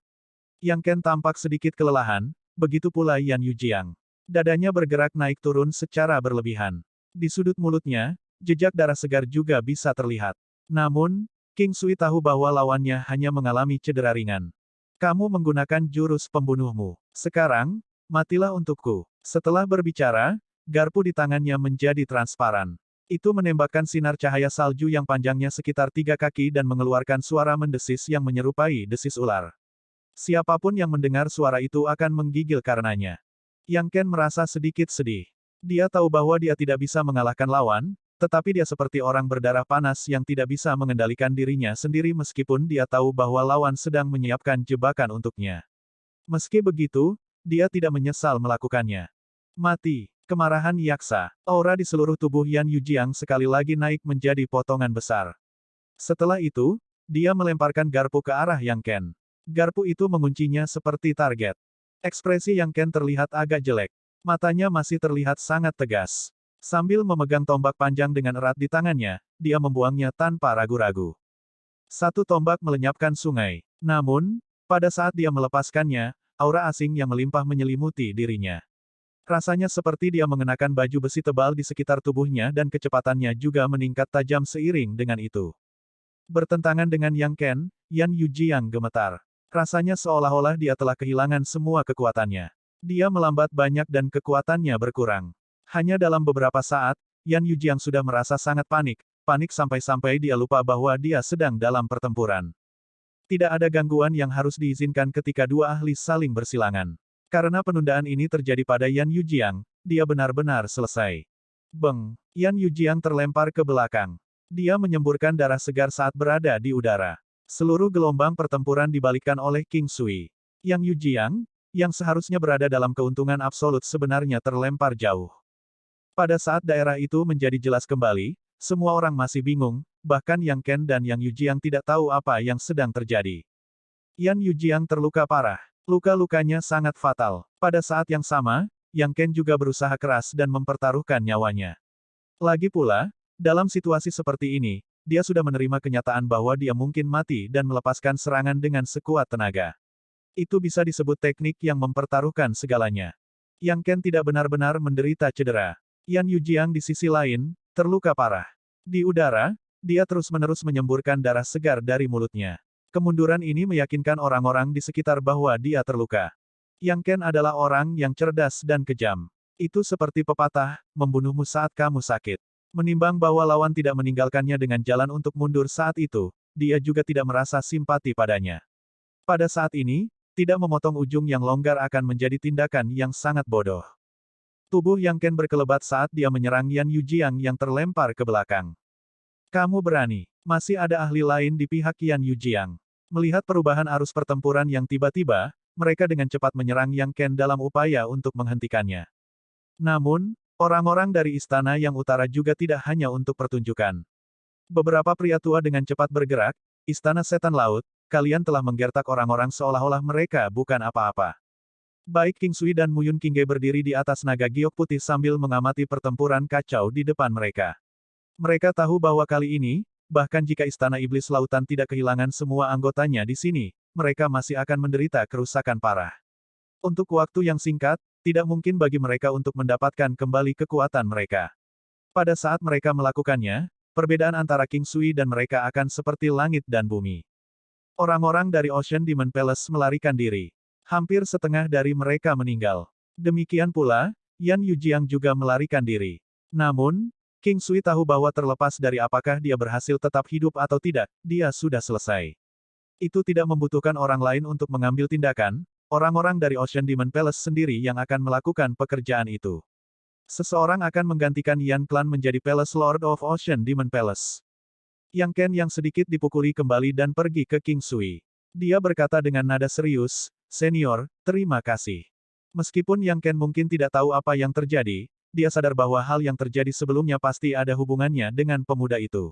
Yang Ken tampak sedikit kelelahan, begitu pula Yan Yujiang. Dadanya bergerak naik turun secara berlebihan. Di sudut mulutnya, jejak darah segar juga bisa terlihat. Namun, King Sui tahu bahwa lawannya hanya mengalami cedera ringan. Kamu menggunakan jurus pembunuhmu. Sekarang, matilah untukku. Setelah berbicara, garpu di tangannya menjadi transparan. Itu menembakkan sinar cahaya salju yang panjangnya sekitar 3 kaki dan mengeluarkan suara mendesis yang menyerupai desis ular. Siapapun yang mendengar suara itu akan menggigil karenanya. Yang Ken merasa sedikit sedih. Dia tahu bahwa dia tidak bisa mengalahkan lawan, tetapi dia seperti orang berdarah panas yang tidak bisa mengendalikan dirinya sendiri meskipun dia tahu bahwa lawan sedang menyiapkan jebakan untuknya. Meski begitu, dia tidak menyesal melakukannya. Mati. Kemarahan yaksa. Aura di seluruh tubuh Yan Yujiang sekali lagi naik menjadi potongan besar. Setelah itu, dia melemparkan garpu ke arah Yang Ken. Garpu itu menguncinya seperti target. Ekspresi Yang Ken terlihat agak jelek. Matanya masih terlihat sangat tegas. Sambil memegang tombak panjang dengan erat di tangannya, dia membuangnya tanpa ragu-ragu. Satu tombak melenyapkan sungai. Namun, pada saat dia melepaskannya, aura asing yang melimpah menyelimuti dirinya. Rasanya seperti dia mengenakan baju besi tebal di sekitar tubuhnya dan kecepatannya juga meningkat tajam seiring dengan itu. Bertentangan dengan Yang Ken, Yan Yujiang gemetar. Rasanya seolah-olah dia telah kehilangan semua kekuatannya. Dia melambat banyak dan kekuatannya berkurang. Hanya dalam beberapa saat, Yan Yujiang sudah merasa sangat panik sampai-sampai dia lupa bahwa dia sedang dalam pertempuran. Tidak ada gangguan yang harus diizinkan ketika dua ahli saling bersilangan. Karena penundaan ini terjadi pada Yan Yujiang, dia benar-benar selesai. Beng! Yan Yujiang terlempar ke belakang. Dia menyemburkan darah segar saat berada di udara. Seluruh gelombang pertempuran dibalikkan oleh King Sui. Yang Yujiang, yang seharusnya berada dalam keuntungan absolut sebenarnya terlempar jauh. Pada saat daerah itu menjadi jelas kembali, semua orang masih bingung, bahkan Yang Ken dan Yang Yujiang tidak tahu apa yang sedang terjadi. Yan Yujiang terluka parah. Luka-lukanya sangat fatal. Pada saat yang sama, Yang Ken juga berusaha keras dan mempertaruhkan nyawanya. Lagi pula, dalam situasi seperti ini, dia sudah menerima kenyataan bahwa dia mungkin mati dan melepaskan serangan dengan sekuat tenaga. Itu bisa disebut teknik yang mempertaruhkan segalanya. Yang Ken tidak benar-benar menderita cedera. Yan Yujiang di sisi lain, terluka parah. Di udara, dia terus-menerus menyemburkan darah segar dari mulutnya. Kemunduran ini meyakinkan orang-orang di sekitar bahwa dia terluka. Yang Ken adalah orang yang cerdas dan kejam. Itu seperti pepatah, membunuhmu saat kamu sakit. Menimbang bahwa lawan tidak meninggalkannya dengan jalan untuk mundur saat itu, dia juga tidak merasa simpati padanya. Pada saat ini, tidak memotong ujung yang longgar akan menjadi tindakan yang sangat bodoh. Tubuh Yang Ken berkelebat saat dia menyerang Yan Yujiang yang terlempar ke belakang. Kamu berani. Masih ada ahli lain di pihak Yan Yujiang. Melihat perubahan arus pertempuran yang tiba-tiba, mereka dengan cepat menyerang Yang Ken dalam upaya untuk menghentikannya. Namun, orang-orang dari istana yang utara juga tidak hanya untuk pertunjukan. Beberapa pria tua dengan cepat bergerak, Istana Setan Laut, kalian telah menggertak orang-orang seolah-olah mereka bukan apa-apa. Baik King Sui dan Muyun Qingge berdiri di atas naga giok putih sambil mengamati pertempuran kacau di depan mereka. Mereka tahu bahwa kali ini, bahkan jika Istana Iblis Lautan tidak kehilangan semua anggotanya di sini, mereka masih akan menderita kerusakan parah. Untuk waktu yang singkat, tidak mungkin bagi mereka untuk mendapatkan kembali kekuatan mereka. Pada saat mereka melakukannya, perbedaan antara King Sui dan mereka akan seperti langit dan bumi. Orang-orang dari Ocean Demon Palace melarikan diri. Hampir setengah dari mereka meninggal. Demikian pula, Yan Yujiang juga melarikan diri. Namun, King Sui tahu bahwa terlepas dari apakah dia berhasil tetap hidup atau tidak, dia sudah selesai. Itu tidak membutuhkan orang lain untuk mengambil tindakan, orang-orang dari Ocean Demon Palace sendiri yang akan melakukan pekerjaan itu. Seseorang akan menggantikan Yan Clan menjadi Palace Lord of Ocean Demon Palace. Yang Ken yang sedikit dipukuli kembali dan pergi ke King Sui. Dia berkata dengan nada serius, "Senior, terima kasih." Meskipun Yang Ken mungkin tidak tahu apa yang terjadi, dia sadar bahwa hal yang terjadi sebelumnya pasti ada hubungannya dengan pemuda itu.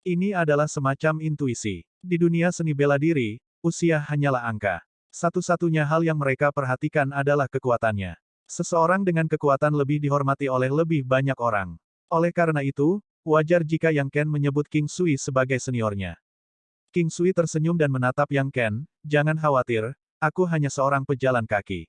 Ini adalah semacam intuisi. Di dunia seni bela diri, usia hanyalah angka. Satu-satunya hal yang mereka perhatikan adalah kekuatannya. Seseorang dengan kekuatan lebih dihormati oleh lebih banyak orang. Oleh karena itu, wajar jika Yang Ken menyebut King Sui sebagai seniornya. King Sui tersenyum dan menatap Yang Ken, "Jangan khawatir, aku hanya seorang pejalan kaki."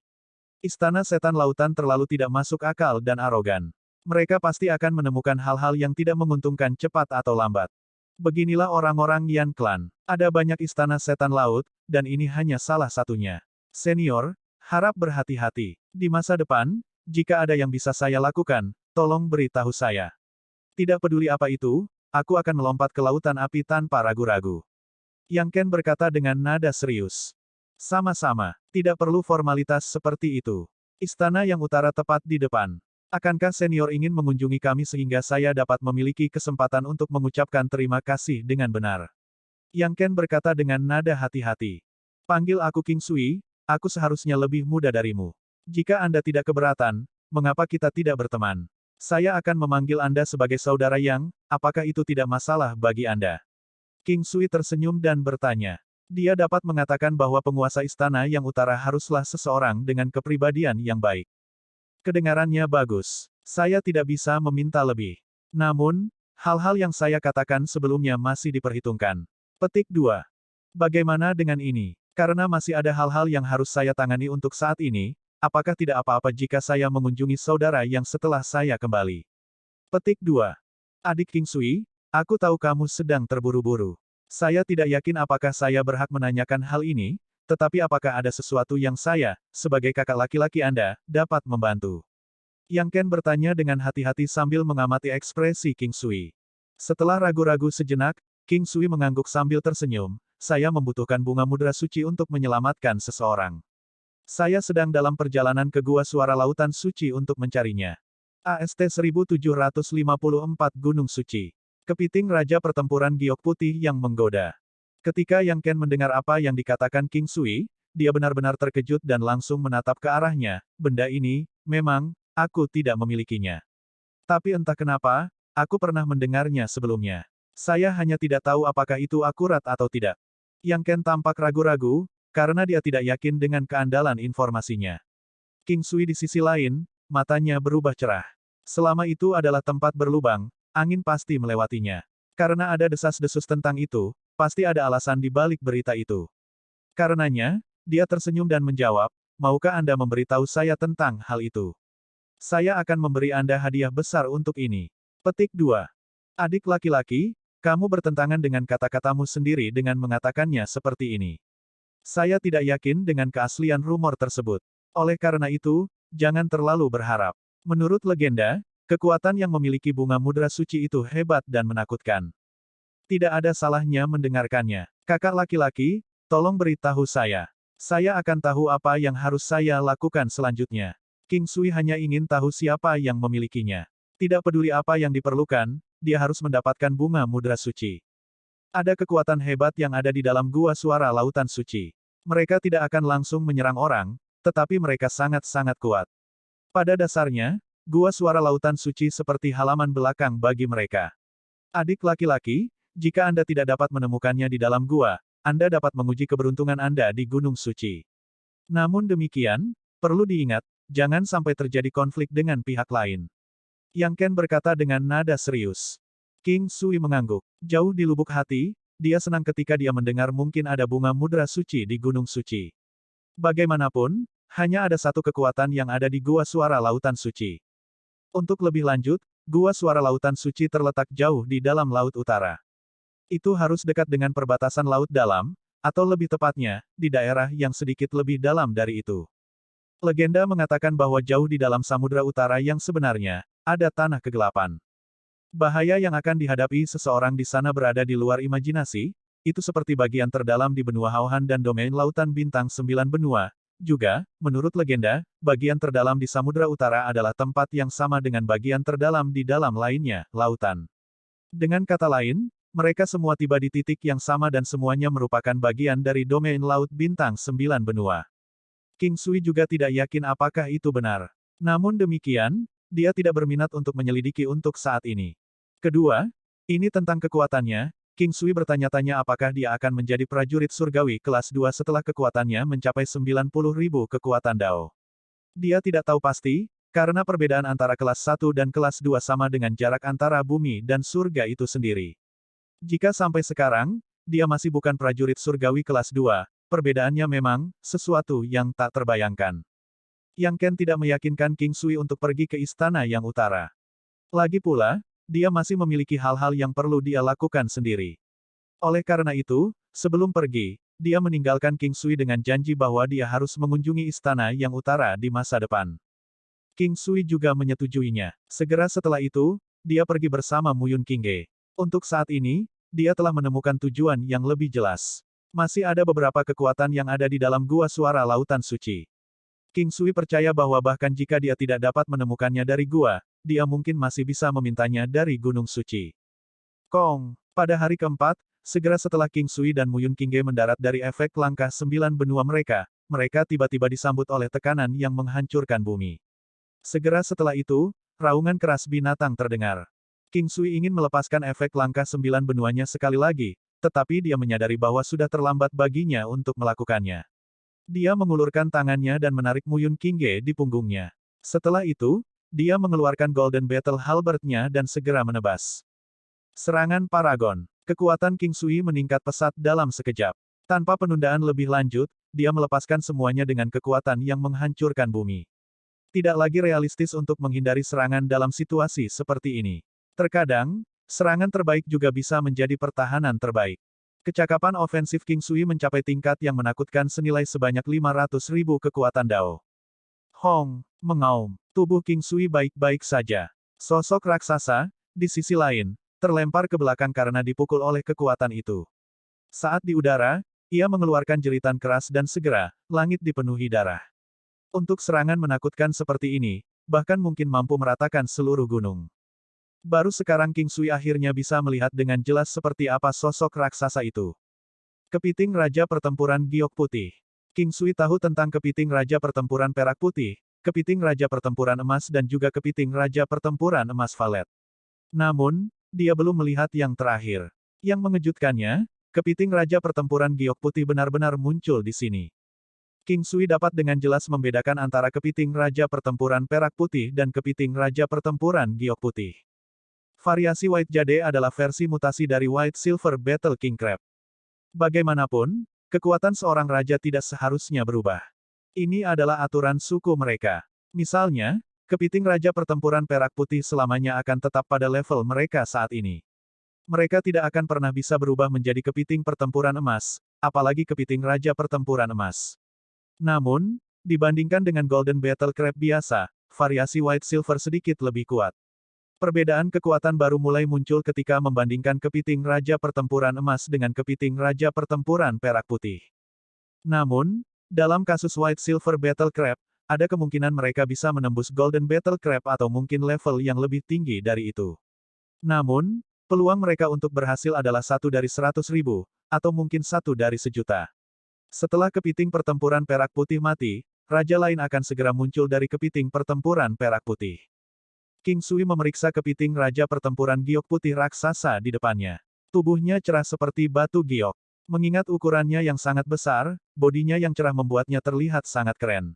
Istana Setan Lautan terlalu tidak masuk akal dan arogan. Mereka pasti akan menemukan hal-hal yang tidak menguntungkan cepat atau lambat. Beginilah orang-orang Yan Clan. Ada banyak istana setan laut, dan ini hanya salah satunya. Senior, harap berhati-hati. Di masa depan, jika ada yang bisa saya lakukan, tolong beritahu saya. Tidak peduli apa itu, aku akan melompat ke lautan api tanpa ragu-ragu. Yang Ken berkata dengan nada serius. Sama-sama, tidak perlu formalitas seperti itu. Istana yang utara tepat di depan. Akankah senior ingin mengunjungi kami sehingga saya dapat memiliki kesempatan untuk mengucapkan terima kasih dengan benar? Yang Ken berkata dengan nada hati-hati. Panggil aku King Sui, aku seharusnya lebih muda darimu. Jika Anda tidak keberatan, mengapa kita tidak berteman? Saya akan memanggil Anda sebagai saudara Yang, apakah itu tidak masalah bagi Anda? King Sui tersenyum dan bertanya. Dia dapat mengatakan bahwa penguasa istana yang utara haruslah seseorang dengan kepribadian yang baik. Kedengarannya bagus. Saya tidak bisa meminta lebih. Namun, hal-hal yang saya katakan sebelumnya masih diperhitungkan. Petik 2. Bagaimana dengan ini? Karena masih ada hal-hal yang harus saya tangani untuk saat ini, apakah tidak apa-apa jika saya mengunjungi saudara yang setelah saya kembali? Petik 2. Adik King Sui, aku tahu kamu sedang terburu-buru. Saya tidak yakin apakah saya berhak menanyakan hal ini, tetapi apakah ada sesuatu yang saya, sebagai kakak laki-laki Anda, dapat membantu? Yang Ken bertanya dengan hati-hati sambil mengamati ekspresi King Sui. Setelah ragu-ragu sejenak, King Sui mengangguk sambil tersenyum, "Saya membutuhkan bunga mudra suci untuk menyelamatkan seseorang. Saya sedang dalam perjalanan ke Gua Suara Lautan Suci untuk mencarinya." AST 1754 Gunung Suci. Kepiting Raja Pertempuran Giok Putih yang menggoda. Ketika Yang Ken mendengar apa yang dikatakan King Sui, dia benar-benar terkejut dan langsung menatap ke arahnya. "Benda ini, memang, aku tidak memilikinya. Tapi entah kenapa, aku pernah mendengarnya sebelumnya. Saya hanya tidak tahu apakah itu akurat atau tidak." Yang Ken tampak ragu-ragu, karena dia tidak yakin dengan keandalan informasinya. King Sui di sisi lain, matanya berubah cerah. Selama itu adalah tempat berlubang, angin pasti melewatinya. Karena ada desas-desus tentang itu, pasti ada alasan di balik berita itu. Karenanya, dia tersenyum dan menjawab, "Maukah Anda memberitahu saya tentang hal itu? Saya akan memberi Anda hadiah besar untuk ini." Petik 2. Adik laki-laki, kamu bertentangan dengan kata-katamu sendiri dengan mengatakannya seperti ini. Saya tidak yakin dengan keaslian rumor tersebut. Oleh karena itu, jangan terlalu berharap. Menurut legenda, kekuatan yang memiliki bunga mudra suci itu hebat dan menakutkan. Tidak ada salahnya mendengarkannya. Kakak laki-laki, tolong beritahu saya. Saya akan tahu apa yang harus saya lakukan selanjutnya. King Sui hanya ingin tahu siapa yang memilikinya. Tidak peduli apa yang diperlukan, dia harus mendapatkan bunga mudra suci. Ada kekuatan hebat yang ada di dalam Gua Suara Lautan Suci. Mereka tidak akan langsung menyerang orang, tetapi mereka sangat-sangat kuat. Pada dasarnya, Gua Suara Lautan Suci seperti halaman belakang bagi mereka. Adik laki-laki, jika Anda tidak dapat menemukannya di dalam gua, Anda dapat menguji keberuntungan Anda di Gunung Suci. Namun demikian, perlu diingat, jangan sampai terjadi konflik dengan pihak lain. Yang Ken berkata dengan nada serius. King Sui mengangguk. Jauh di lubuk hati, dia senang ketika dia mendengar mungkin ada bunga mudra suci di Gunung Suci. Bagaimanapun, hanya ada satu kekuatan yang ada di Gua Suara Lautan Suci. Untuk lebih lanjut, Gua Suara Lautan Suci terletak jauh di dalam Laut Utara. Itu harus dekat dengan perbatasan Laut Dalam, atau lebih tepatnya, di daerah yang sedikit lebih dalam dari itu. Legenda mengatakan bahwa jauh di dalam Samudra Utara yang sebenarnya, ada tanah kegelapan. Bahaya yang akan dihadapi seseorang di sana berada di luar imajinasi, itu seperti bagian terdalam di benua Hauhan dan domain lautan bintang 9 benua. Juga, menurut legenda, bagian terdalam di Samudra Utara adalah tempat yang sama dengan bagian terdalam di dalam lainnya, lautan. Dengan kata lain, mereka semua tiba di titik yang sama dan semuanya merupakan bagian dari domain laut bintang 9 benua. King Sui juga tidak yakin apakah itu benar. Namun demikian, dia tidak berminat untuk menyelidiki untuk saat ini. Kedua, ini tentang kekuatannya. King Sui bertanya-tanya apakah dia akan menjadi prajurit surgawi kelas 2 setelah kekuatannya mencapai 90.000 kekuatan Dao. Dia tidak tahu pasti, karena perbedaan antara kelas 1 dan kelas 2 sama dengan jarak antara bumi dan surga itu sendiri. Jika sampai sekarang, dia masih bukan prajurit surgawi kelas 2, perbedaannya memang sesuatu yang tak terbayangkan. Yang Ken tidak meyakinkan King Sui untuk pergi ke istana yang utara. Lagi pula, dia masih memiliki hal-hal yang perlu dia lakukan sendiri. Oleh karena itu, sebelum pergi, dia meninggalkan King Sui dengan janji bahwa dia harus mengunjungi istana yang utara di masa depan. King Sui juga menyetujuinya. Segera setelah itu, dia pergi bersama Muyun Qingge. Untuk saat ini, dia telah menemukan tujuan yang lebih jelas. Masih ada beberapa kekuatan yang ada di dalam gua suara lautan suci. King Sui percaya bahwa bahkan jika dia tidak dapat menemukannya dari gua, dia mungkin masih bisa memintanya dari Gunung Suci. Kong. Pada hari keempat, segera setelah King Sui dan Muyun Qingge mendarat dari efek langkah 9 benua mereka tiba-tiba disambut oleh tekanan yang menghancurkan bumi. Segera setelah itu, raungan keras binatang terdengar. King Sui ingin melepaskan efek langkah 9 benuanya sekali lagi, tetapi dia menyadari bahwa sudah terlambat baginya untuk melakukannya. Dia mengulurkan tangannya dan menarik Muyun Qingge di punggungnya. Setelah itu, dia mengeluarkan Golden Battle Halberd-nya dan segera menebas. Serangan Paragon. Kekuatan King Sui meningkat pesat dalam sekejap. Tanpa penundaan lebih lanjut, dia melepaskan semuanya dengan kekuatan yang menghancurkan bumi. Tidak lagi realistis untuk menghindari serangan dalam situasi seperti ini. Terkadang, serangan terbaik juga bisa menjadi pertahanan terbaik. Kecakapan ofensif King Sui mencapai tingkat yang menakutkan senilai sebanyak 500.000 kekuatan Dao. Hong, mengaum. Tubuh King Sui baik-baik saja. Sosok raksasa, di sisi lain, terlempar ke belakang karena dipukul oleh kekuatan itu. Saat di udara, ia mengeluarkan jeritan keras dan segera, langit dipenuhi darah. Untuk serangan menakutkan seperti ini, bahkan mungkin mampu meratakan seluruh gunung. Baru sekarang King Sui akhirnya bisa melihat dengan jelas seperti apa sosok raksasa itu. Kepiting Raja Pertempuran Giok Putih. King Sui tahu tentang kepiting Raja Pertempuran Perak Putih, kepiting Raja Pertempuran Emas dan juga kepiting Raja Pertempuran Emas Valet. Namun, dia belum melihat yang terakhir. Yang mengejutkannya, kepiting Raja Pertempuran Giok Putih benar-benar muncul di sini. King Sui dapat dengan jelas membedakan antara kepiting Raja Pertempuran Perak Putih dan kepiting Raja Pertempuran Giok Putih. Variasi White Jade adalah versi mutasi dari White Silver Battle King Crab. Bagaimanapun, kekuatan seorang raja tidak seharusnya berubah. Ini adalah aturan suku mereka. Misalnya, kepiting Raja Pertempuran Perak Putih selamanya akan tetap pada level mereka saat ini. Mereka tidak akan pernah bisa berubah menjadi kepiting pertempuran emas, apalagi kepiting Raja Pertempuran Emas. Namun, dibandingkan dengan Golden Battle Crab biasa, variasi White Silver sedikit lebih kuat. Perbedaan kekuatan baru mulai muncul ketika membandingkan kepiting Raja Pertempuran Emas dengan kepiting Raja Pertempuran Perak Putih. Namun, dalam kasus White Silver Battle Crab, ada kemungkinan mereka bisa menembus Golden Battle Crab atau mungkin level yang lebih tinggi dari itu. Namun, peluang mereka untuk berhasil adalah 1 dari 100.000, atau mungkin 1 dari 1.000.000. Setelah kepiting pertempuran Perak Putih mati, raja lain akan segera muncul dari kepiting pertempuran Perak Putih. King Sui memeriksa kepiting Raja Pertempuran Giok Putih raksasa di depannya. Tubuhnya cerah seperti batu giok. Mengingat ukurannya yang sangat besar, bodinya yang cerah membuatnya terlihat sangat keren.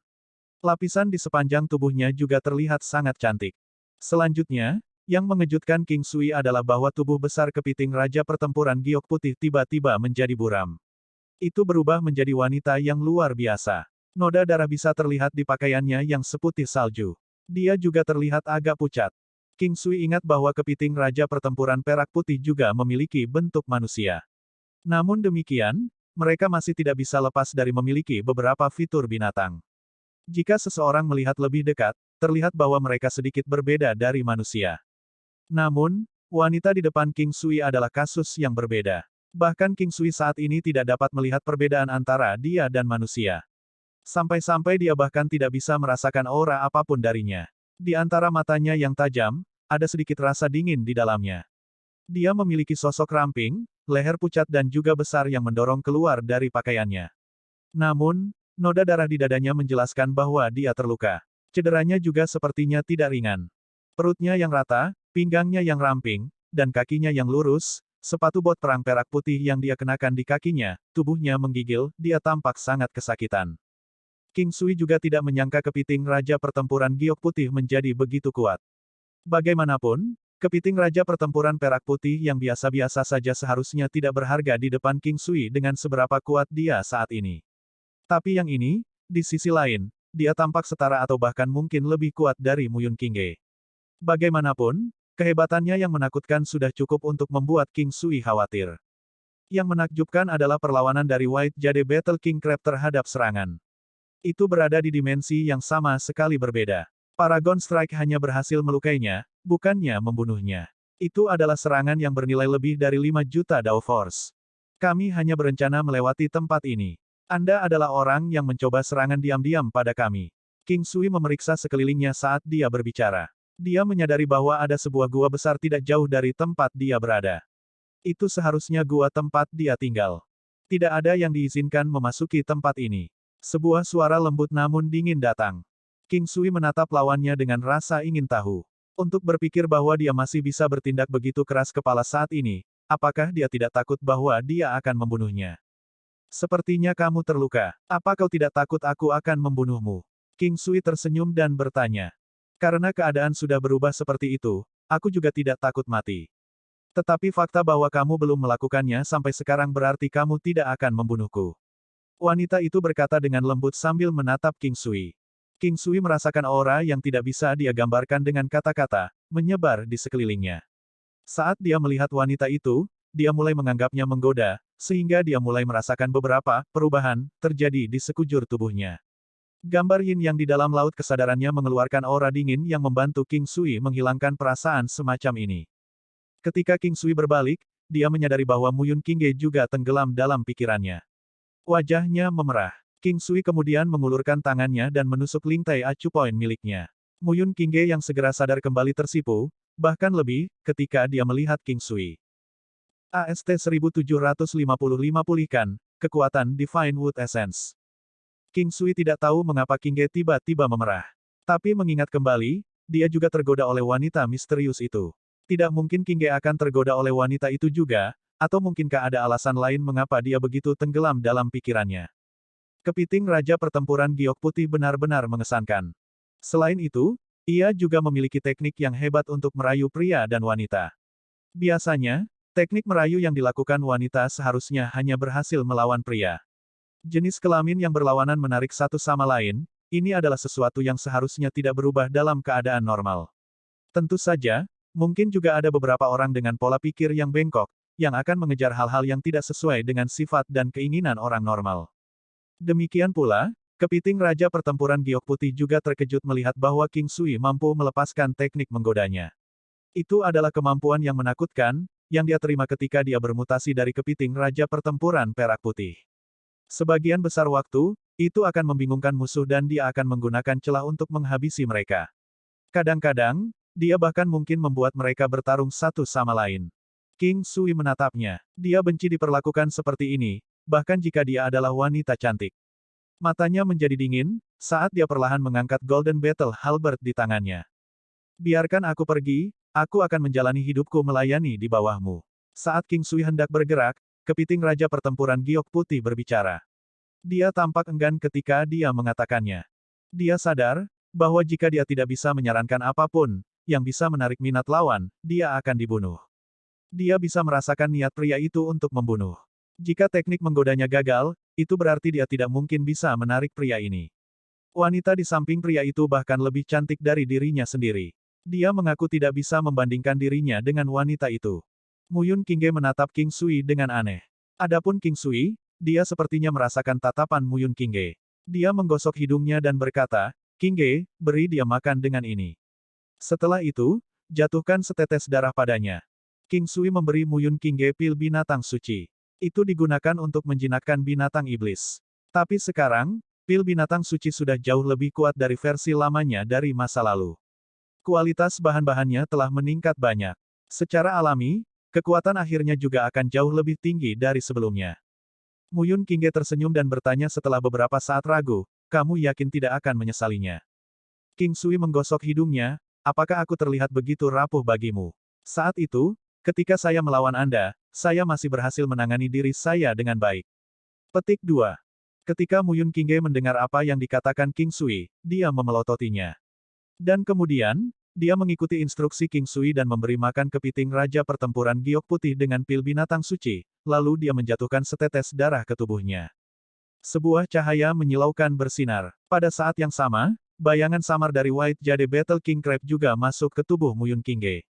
Lapisan di sepanjang tubuhnya juga terlihat sangat cantik. Selanjutnya, yang mengejutkan King Sui adalah bahwa tubuh besar kepiting Raja Pertempuran Giok Putih tiba-tiba menjadi buram. Itu berubah menjadi wanita yang luar biasa. Noda darah bisa terlihat di pakaiannya yang seputih salju. Dia juga terlihat agak pucat. King Sui ingat bahwa kepiting Raja Pertempuran Perak Putih juga memiliki bentuk manusia. Namun demikian, mereka masih tidak bisa lepas dari memiliki beberapa fitur binatang. Jika seseorang melihat lebih dekat, terlihat bahwa mereka sedikit berbeda dari manusia. Namun, Wanita di depan King Sui adalah kasus yang berbeda. Bahkan King Sui saat ini tidak dapat melihat perbedaan antara dia dan manusia. Sampai-sampai dia bahkan tidak bisa merasakan aura apapun darinya. Di antara matanya yang tajam, ada sedikit rasa dingin di dalamnya. Dia memiliki sosok ramping, leher pucat dan juga besar yang mendorong keluar dari pakaiannya. Namun, noda darah di dadanya menjelaskan bahwa dia terluka. Cederanya juga sepertinya tidak ringan. Perutnya yang rata, pinggangnya yang ramping, dan kakinya yang lurus, sepatu bot perang perak putih yang dia kenakan di kakinya, tubuhnya menggigil, dia tampak sangat kesakitan. King Sui juga tidak menyangka kepiting Raja Pertempuran Giok Putih menjadi begitu kuat. Bagaimanapun, kepiting Raja Pertempuran Perak Putih yang biasa-biasa saja seharusnya tidak berharga di depan King Sui dengan seberapa kuat dia saat ini. Tapi yang ini, di sisi lain, dia tampak setara atau bahkan mungkin lebih kuat dari Muyun Qingge. Bagaimanapun, kehebatannya yang menakutkan sudah cukup untuk membuat King Sui khawatir. Yang menakjubkan adalah perlawanan dari White Jade Battle King Crab terhadap serangan. Itu berada di dimensi yang sama sekali berbeda. Paragon Strike hanya berhasil melukainya, bukannya membunuhnya. Itu adalah serangan yang bernilai lebih dari 5 juta Dao Force. Kami hanya berencana melewati tempat ini. Anda adalah orang yang mencoba serangan diam-diam pada kami. King Sui memeriksa sekelilingnya saat dia berbicara. Dia menyadari bahwa ada sebuah gua besar tidak jauh dari tempat dia berada. Itu seharusnya gua tempat dia tinggal. Tidak ada yang diizinkan memasuki tempat ini. Sebuah suara lembut namun dingin datang. King Sui menatap lawannya dengan rasa ingin tahu. Untuk berpikir bahwa dia masih bisa bertindak begitu keras kepala saat ini, apakah dia tidak takut bahwa dia akan membunuhnya? Sepertinya kamu terluka. Apa kau tidak takut aku akan membunuhmu? King Sui tersenyum dan bertanya. Karena keadaan sudah berubah seperti itu, aku juga tidak takut mati. Tetapi fakta bahwa kamu belum melakukannya sampai sekarang berarti kamu tidak akan membunuhku. Wanita itu berkata dengan lembut sambil menatap King Sui. King Sui merasakan aura yang tidak bisa dia gambarkan dengan kata-kata, menyebar di sekelilingnya. Saat dia melihat wanita itu, dia mulai menganggapnya menggoda, sehingga dia mulai merasakan beberapa perubahan terjadi di sekujur tubuhnya. Gambar yin yang di dalam laut kesadarannya mengeluarkan aura dingin yang membantu King Sui menghilangkan perasaan semacam ini. Ketika King Sui berbalik, dia menyadari bahwa Muyun Qingge juga tenggelam dalam pikirannya. Wajahnya memerah. King Sui kemudian mengulurkan tangannya dan menusuk lintai acu poin miliknya. Muyun Qingge yang segera sadar kembali tersipu, bahkan lebih, ketika dia melihat King Sui. AST 1755 pulihkan, kekuatan Divine Wood Essence. King Sui tidak tahu mengapa Qingge tiba-tiba memerah. Tapi mengingat kembali, dia juga tergoda oleh wanita misterius itu. Tidak mungkin Qingge akan tergoda oleh wanita itu juga, atau mungkinkah ada alasan lain mengapa dia begitu tenggelam dalam pikirannya. Kepiting Raja Pertempuran Giok Putih benar-benar mengesankan. Selain itu, ia juga memiliki teknik yang hebat untuk merayu pria dan wanita. Biasanya, teknik merayu yang dilakukan wanita seharusnya hanya berhasil melawan pria. Jenis kelamin yang berlawanan menarik satu sama lain, ini adalah sesuatu yang seharusnya tidak berubah dalam keadaan normal. Tentu saja, mungkin juga ada beberapa orang dengan pola pikir yang bengkok, yang akan mengejar hal-hal yang tidak sesuai dengan sifat dan keinginan orang normal. Demikian pula, kepiting Raja Pertempuran Giok Putih juga terkejut melihat bahwa King Sui mampu melepaskan teknik menggodanya. Itu adalah kemampuan yang menakutkan, yang dia terima ketika dia bermutasi dari kepiting Raja Pertempuran Perak Putih. Sebagian besar waktu, itu akan membingungkan musuh dan dia akan menggunakan celah untuk menghabisi mereka. Kadang-kadang, dia bahkan mungkin membuat mereka bertarung satu sama lain. King Sui menatapnya. Dia benci diperlakukan seperti ini, bahkan jika dia adalah wanita cantik. Matanya menjadi dingin, saat dia perlahan mengangkat Golden Battle Halberd di tangannya. Biarkan aku pergi, aku akan menjalani hidupku melayani di bawahmu. Saat King Sui hendak bergerak, kepiting Raja Pertempuran Giok Putih berbicara. Dia tampak enggan ketika dia mengatakannya. Dia sadar, bahwa jika dia tidak bisa menyarankan apapun, yang bisa menarik minat lawan, dia akan dibunuh. Dia bisa merasakan niat pria itu untuk membunuh. Jika teknik menggodanya gagal, itu berarti dia tidak mungkin bisa menarik pria ini. Wanita di samping pria itu bahkan lebih cantik dari dirinya sendiri. Dia mengaku tidak bisa membandingkan dirinya dengan wanita itu. Muyun Qingge menatap King Sui dengan aneh. Adapun King Sui, dia sepertinya merasakan tatapan Muyun Qingge. Dia menggosok hidungnya dan berkata, Qingge, beri dia makan dengan ini. Setelah itu, jatuhkan setetes darah padanya. King Sui memberi Muyun Qingge pil binatang suci. Itu digunakan untuk menjinakkan binatang iblis. Tapi sekarang, pil binatang suci sudah jauh lebih kuat dari versi lamanya dari masa lalu. Kualitas bahan-bahannya telah meningkat banyak. Secara alami, kekuatan akhirnya juga akan jauh lebih tinggi dari sebelumnya. Muyun Qingge tersenyum dan bertanya setelah beberapa saat ragu, kamu yakin tidak akan menyesalinya? King Sui menggosok hidungnya, apakah aku terlihat begitu rapuh bagimu? Saat itu, ketika saya melawan Anda, saya masih berhasil menangani diri saya dengan baik. Petik 2. Ketika Muyun Qingge mendengar apa yang dikatakan King Sui, dia memelototinya. Dan kemudian, dia mengikuti instruksi King Sui dan memberi makan kepiting Raja Pertempuran Giok Putih dengan pil binatang suci, lalu dia menjatuhkan setetes darah ke tubuhnya. Sebuah cahaya menyilaukan bersinar. Pada saat yang sama, bayangan samar dari White Jade Battle King Crab juga masuk ke tubuh Muyun Qingge.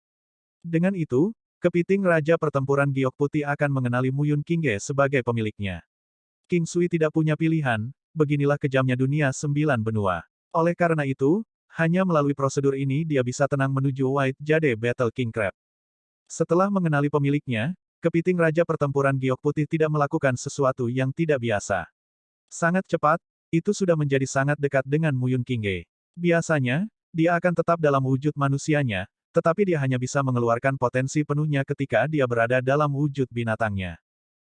Dengan itu, kepiting Raja Pertempuran Giok Putih akan mengenali Muyun Qingge sebagai pemiliknya. King Sui tidak punya pilihan, beginilah kejamnya dunia 9 benua. Oleh karena itu, hanya melalui prosedur ini dia bisa tenang menuju White Jade Battle King Crab. Setelah mengenali pemiliknya, kepiting Raja Pertempuran Giok Putih tidak melakukan sesuatu yang tidak biasa. Sangat cepat, itu sudah menjadi sangat dekat dengan Muyun Qingge. Biasanya, dia akan tetap dalam wujud manusianya, tetapi dia hanya bisa mengeluarkan potensi penuhnya ketika dia berada dalam wujud binatangnya.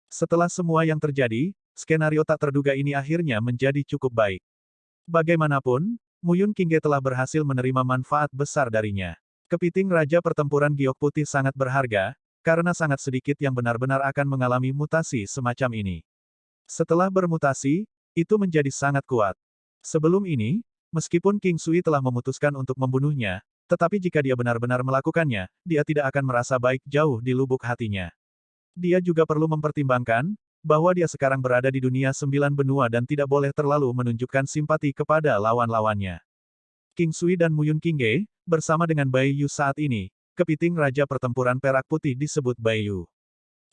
Setelah semua yang terjadi, skenario tak terduga ini akhirnya menjadi cukup baik. Bagaimanapun, Muyun Qingge telah berhasil menerima manfaat besar darinya. Kepiting Raja Pertempuran Giok Putih sangat berharga, karena sangat sedikit yang benar-benar akan mengalami mutasi semacam ini. Setelah bermutasi, itu menjadi sangat kuat. Sebelum ini, meskipun King Sui telah memutuskan untuk membunuhnya, tetapi jika dia benar-benar melakukannya, dia tidak akan merasa baik jauh di lubuk hatinya. Dia juga perlu mempertimbangkan, bahwa dia sekarang berada di dunia 9 benua dan tidak boleh terlalu menunjukkan simpati kepada lawan-lawannya. King Sui dan Muyun Qingge, bersama dengan Bai Yu saat ini, kepiting Raja Pertempuran Perak Putih disebut Bai Yu.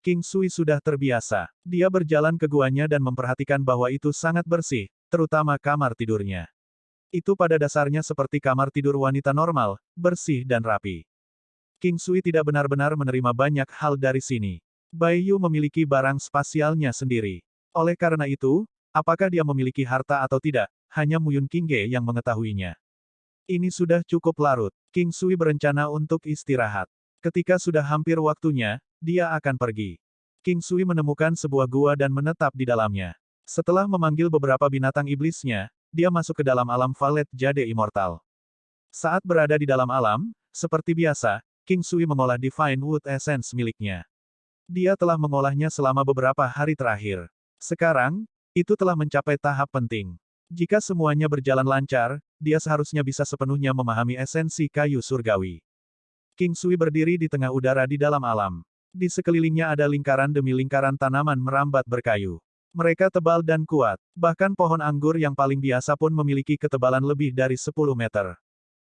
King Sui sudah terbiasa. Dia berjalan ke guanya dan memperhatikan bahwa itu sangat bersih, terutama kamar tidurnya. Itu pada dasarnya seperti kamar tidur wanita normal, bersih dan rapi. King Sui tidak benar-benar menerima banyak hal dari sini. Bai Yu memiliki barang spasialnya sendiri. Oleh karena itu, apakah dia memiliki harta atau tidak, hanya Muyun Qingge yang mengetahuinya. Ini sudah cukup larut. King Sui berencana untuk istirahat. Ketika sudah hampir waktunya, dia akan pergi. King Sui menemukan sebuah gua dan menetap di dalamnya. Setelah memanggil beberapa binatang iblisnya, dia masuk ke dalam alam Valet Jade Immortal. Saat berada di dalam alam, seperti biasa, King Sui mengolah Divine Wood Essence miliknya. Dia telah mengolahnya selama beberapa hari terakhir. Sekarang, itu telah mencapai tahap penting. Jika semuanya berjalan lancar, dia seharusnya bisa sepenuhnya memahami esensi kayu surgawi. King Sui berdiri di tengah udara di dalam alam. Di sekelilingnya ada lingkaran demi lingkaran tanaman merambat berkayu. Mereka tebal dan kuat, bahkan pohon anggur yang paling biasa pun memiliki ketebalan lebih dari 10 meter.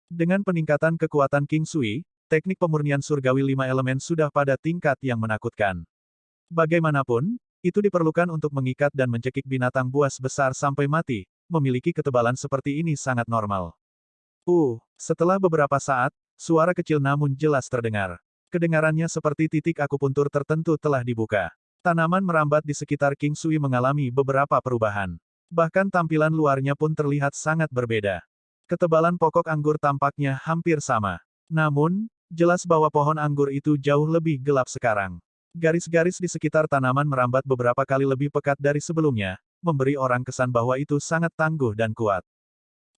Dengan peningkatan kekuatan King Sui, teknik pemurnian surgawi 5 elemen sudah pada tingkat yang menakutkan. Bagaimanapun, itu diperlukan untuk mengikat dan mencekik binatang buas besar sampai mati, memiliki ketebalan seperti ini sangat normal. Setelah beberapa saat, suara kecil namun jelas terdengar. Kedengarannya seperti titik akupuntur tertentu telah dibuka. Tanaman merambat di sekitar King Sui mengalami beberapa perubahan. Bahkan tampilan luarnya pun terlihat sangat berbeda. Ketebalan pokok anggur tampaknya hampir sama. Namun, jelas bahwa pohon anggur itu jauh lebih gelap sekarang. Garis-garis di sekitar tanaman merambat beberapa kali lebih pekat dari sebelumnya, memberi orang kesan bahwa itu sangat tangguh dan kuat.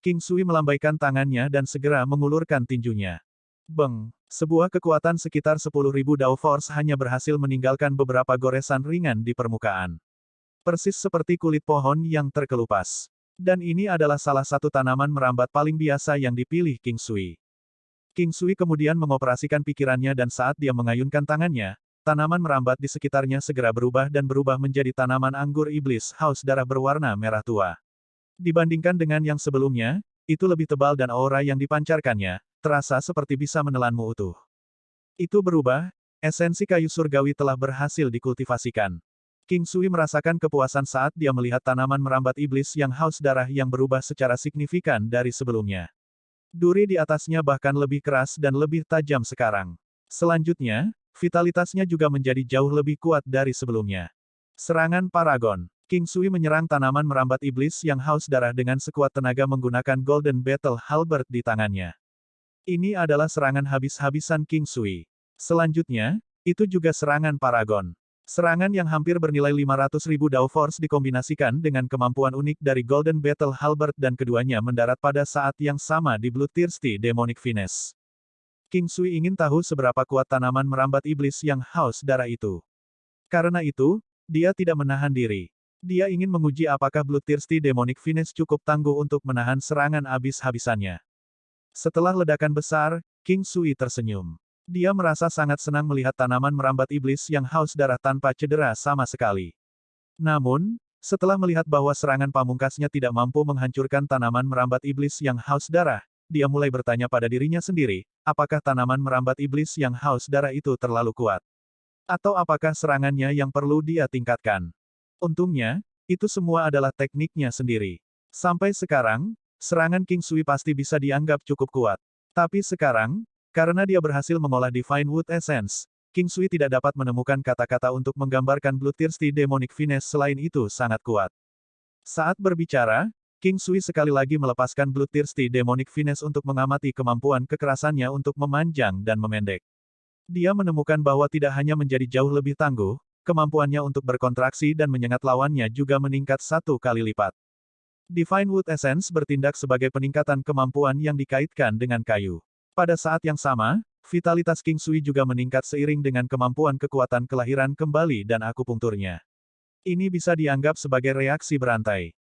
King Sui melambaikan tangannya dan segera mengulurkan tinjunya. Beng! Sebuah kekuatan sekitar 10.000 Dao Force hanya berhasil meninggalkan beberapa goresan ringan di permukaan. Persis seperti kulit pohon yang terkelupas. Dan ini adalah salah satu tanaman merambat paling biasa yang dipilih King Sui. King Sui kemudian mengoperasikan pikirannya dan saat dia mengayunkan tangannya, tanaman merambat di sekitarnya segera berubah dan berubah menjadi tanaman anggur iblis haus darah berwarna merah tua. Dibandingkan dengan yang sebelumnya, itu lebih tebal dan aura yang dipancarkannya, terasa seperti bisa menelanmu utuh. Itu berubah, esensi kayu surgawi telah berhasil dikultivasikan. King Sui merasakan kepuasan saat dia melihat tanaman merambat iblis yang haus darah yang berubah secara signifikan dari sebelumnya. Duri di atasnya bahkan lebih keras dan lebih tajam sekarang. Selanjutnya, vitalitasnya juga menjadi jauh lebih kuat dari sebelumnya. Serangan Paragon. King Sui menyerang tanaman merambat iblis yang haus darah dengan sekuat tenaga menggunakan Golden Battle Halberd di tangannya. Ini adalah serangan habis-habisan King Sui. Selanjutnya, itu juga serangan Paragon. Serangan yang hampir bernilai 500.000 Dao Force dikombinasikan dengan kemampuan unik dari Golden Battle Halberd dan keduanya mendarat pada saat yang sama di Bloodthirsty Demonic Finesse. King Sui ingin tahu seberapa kuat tanaman merambat iblis yang haus darah itu. Karena itu, dia tidak menahan diri. Dia ingin menguji apakah Bloodthirsty Demonic Finesse cukup tangguh untuk menahan serangan habis-habisannya. Setelah ledakan besar, King Sui tersenyum. Dia merasa sangat senang melihat tanaman merambat iblis yang haus darah tanpa cedera sama sekali. Namun, setelah melihat bahwa serangan pamungkasnya tidak mampu menghancurkan tanaman merambat iblis yang haus darah, dia mulai bertanya pada dirinya sendiri, apakah tanaman merambat iblis yang haus darah itu terlalu kuat? Atau apakah serangannya yang perlu dia tingkatkan? Untungnya, itu semua adalah tekniknya sendiri. Sampai sekarang, serangan King Sui pasti bisa dianggap cukup kuat. Tapi sekarang, karena dia berhasil mengolah Divine Wood Essence, King Sui tidak dapat menemukan kata-kata untuk menggambarkan Bloodthirsty Demonic Finesse selain itu sangat kuat. Saat berbicara, King Sui sekali lagi melepaskan Bloodthirsty Demonic Finesse untuk mengamati kemampuan kekerasannya untuk memanjang dan memendek. Dia menemukan bahwa tidak hanya menjadi jauh lebih tangguh, kemampuannya untuk berkontraksi dan menyengat lawannya juga meningkat 1 kali lipat. Divine Wood Essence bertindak sebagai peningkatan kemampuan yang dikaitkan dengan kayu. Pada saat yang sama, vitalitas King Sui juga meningkat seiring dengan kemampuan kekuatan kelahiran kembali dan akupunkturnya. Ini bisa dianggap sebagai reaksi berantai.